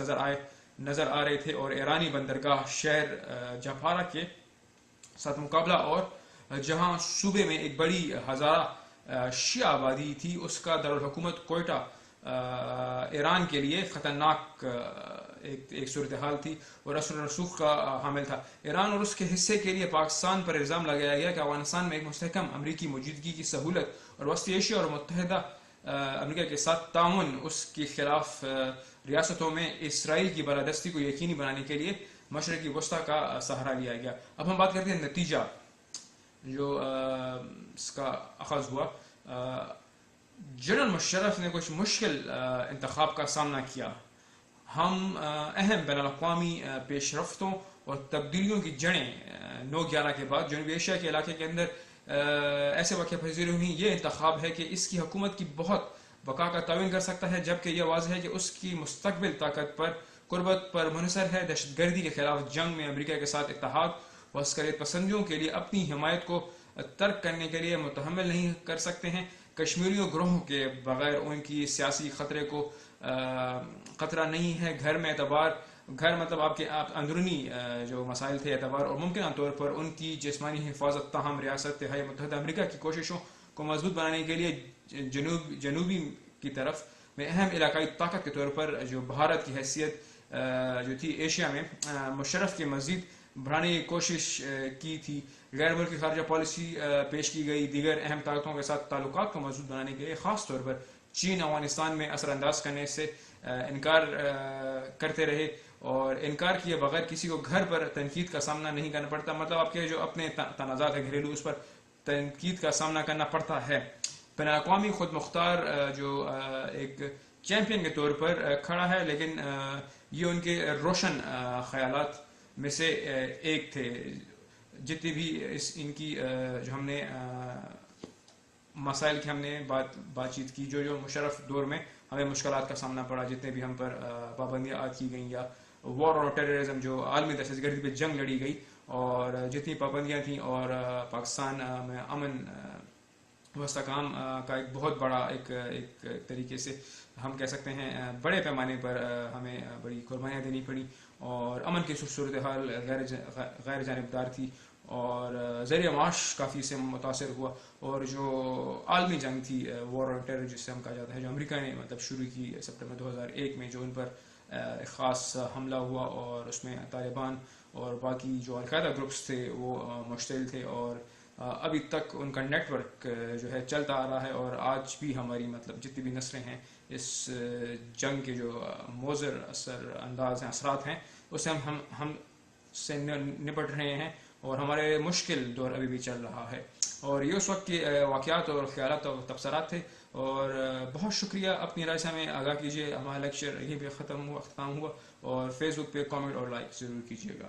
نظر آ رہے تھے، اور ایرانی بندرگاہ شہر جعفرہ کے ساتھ مقابلہ، اور جہاں صوبے میں ایک بڑی ہزارہ شیعہ آبادی تھی اس کا دارالحکومت کوئٹہ ایران کے لیے خطرناک ایک صورتحال تھی اور اثر و رسوخ کا حامل تھا. ایران اور اس کے حصے کے لیے پاکستان پر الزام لگایا گیا کہ افغانستان میں ایک مستحکم امریکی موجودگی کی سہولت اور وسطی ایشیا اور متحدہ امریکہ کے ساتھ تعاون اس کے خلاف ریاستوں میں اسرائیل کی بالادستی کو یقینی بنانے کے لیے مشرقی وسطی کا سہارا لیا گیا. اب ہم بات کرتے ہیں نتیجہ جو اس کا اخذ ہوا. جنرل مشرف نے کچھ مشکل انتخاب کا سامنا کیا. ہم اہم بین الاقوامی پیش رفتوں اور تبدیلیوں کی جڑیں 9/11 کے بعد جنوبی ایشیا کے علاقے کے اندر ایسے واقع پذیر ہوئی. یہ انتخاب ہے کہ اس کی حکومت کی بہت بقا کا تعین کر سکتا ہے، جبکہ یہ واضح ہے کہ اس کی مستقبل طاقت پر قربت پر منحصر ہے. دہشت گردی کے خلاف جنگ میں امریکہ کے ساتھ اتحاد و عسکریت پسندیوں کے لیے اپنی حمایت کو ترک کرنے کے لیے متحمل نہیں کر سکتے ہیں. کشمیریوں گروہوں کے بغیر ان کی سیاسی خطرے کو خطرہ نہیں ہے. گھر مطلب آپ کے اندرونی جو مسائل تھے اعتبار اور ممکنہ طور پر ان کی جسمانی حفاظت. تاہم ریاست متحدہ امریکہ کی کوششوں کو مضبوط بنانے کے لیے جنوبی کی طرف میں اہم علاقائی طاقت کے طور پر جو بھارت کی حیثیت جو تھی ایشیا میں مشرف کے مزید بڑھانے کی کوشش کی تھی. غیر ملکی خارجہ پالیسی پیش کی گئی. دیگر اہم طاقتوں کے ساتھ تعلقات کو مضبوط بنانے کے لیے خاص طور پر چین افغانستان میں اثر انداز کرنے سے انکار کرتے رہے اور انکار کیے بغیر کسی کو گھر پر تنقید کا سامنا نہیں کرنا پڑتا. مطلب آپ کے جو اپنے تنازعات ہیں گھریلو اس پر تنقید کا سامنا کرنا پڑتا ہے. بین الاقوامی خود مختار جو ایک چیمپئن کے طور پر کھڑا ہے، لیکن یہ ان کے روشن خیالات میں سے ایک تھے. جتنی بھی ان کی جو ہم نے مسائل کی ہم نے بات چیت کی، جو مشرف دور میں ہمیں مشکلات کا سامنا پڑا، جتنے بھی ہم پر پابندیاں عائد کی گئیں یا وار اور ٹیررزم جو عالمی دہشت گردی پہ جنگ لڑی گئی اور جتنی پابندیاں تھیں، اور پاکستان میں امن و استحکام کا ایک بہت بڑا ایک طریقے سے ہم کہہ سکتے ہیں بڑے پیمانے پر ہمیں بڑی قربانیاں دینی پڑی اور امن کی صورتحال غیر جانبدار تھی اور ذریعہ معاش کافی سے متاثر ہوا. اور جو عالمی جنگ تھی وار اور ٹیرر جس سے ہم کہا جاتا ہے، جو امریکہ نے مطلب شروع کی ستمبر 2001 میں، جو ان پر ایک خاص حملہ ہوا اور اس میں طالبان اور باقی جو القاعدہ گروپس تھے وہ مشتمل تھے، اور ابھی تک ان کا نیٹ ورک جو ہے چلتا آ رہا ہے. اور آج بھی ہماری مطلب جتنی بھی نسلیں ہیں اس جنگ کے جو مضر انداز ہیں، اثرات ہیں، اس سے ہم سے نپٹ رہے ہیں اور ہمارے مشکل دور ابھی بھی چل رہا ہے. اور یہ اس وقت کے واقعات اور خیالات اور تبصرات تھے. اور بہت شکریہ. اپنی رائے سے ہمیں آگاہ کیجیے. ہمارا لیکچر یہیں پہ اختتام ہوا اور فیس بک پہ کامنٹ اور لائک ضرور کیجیے گا.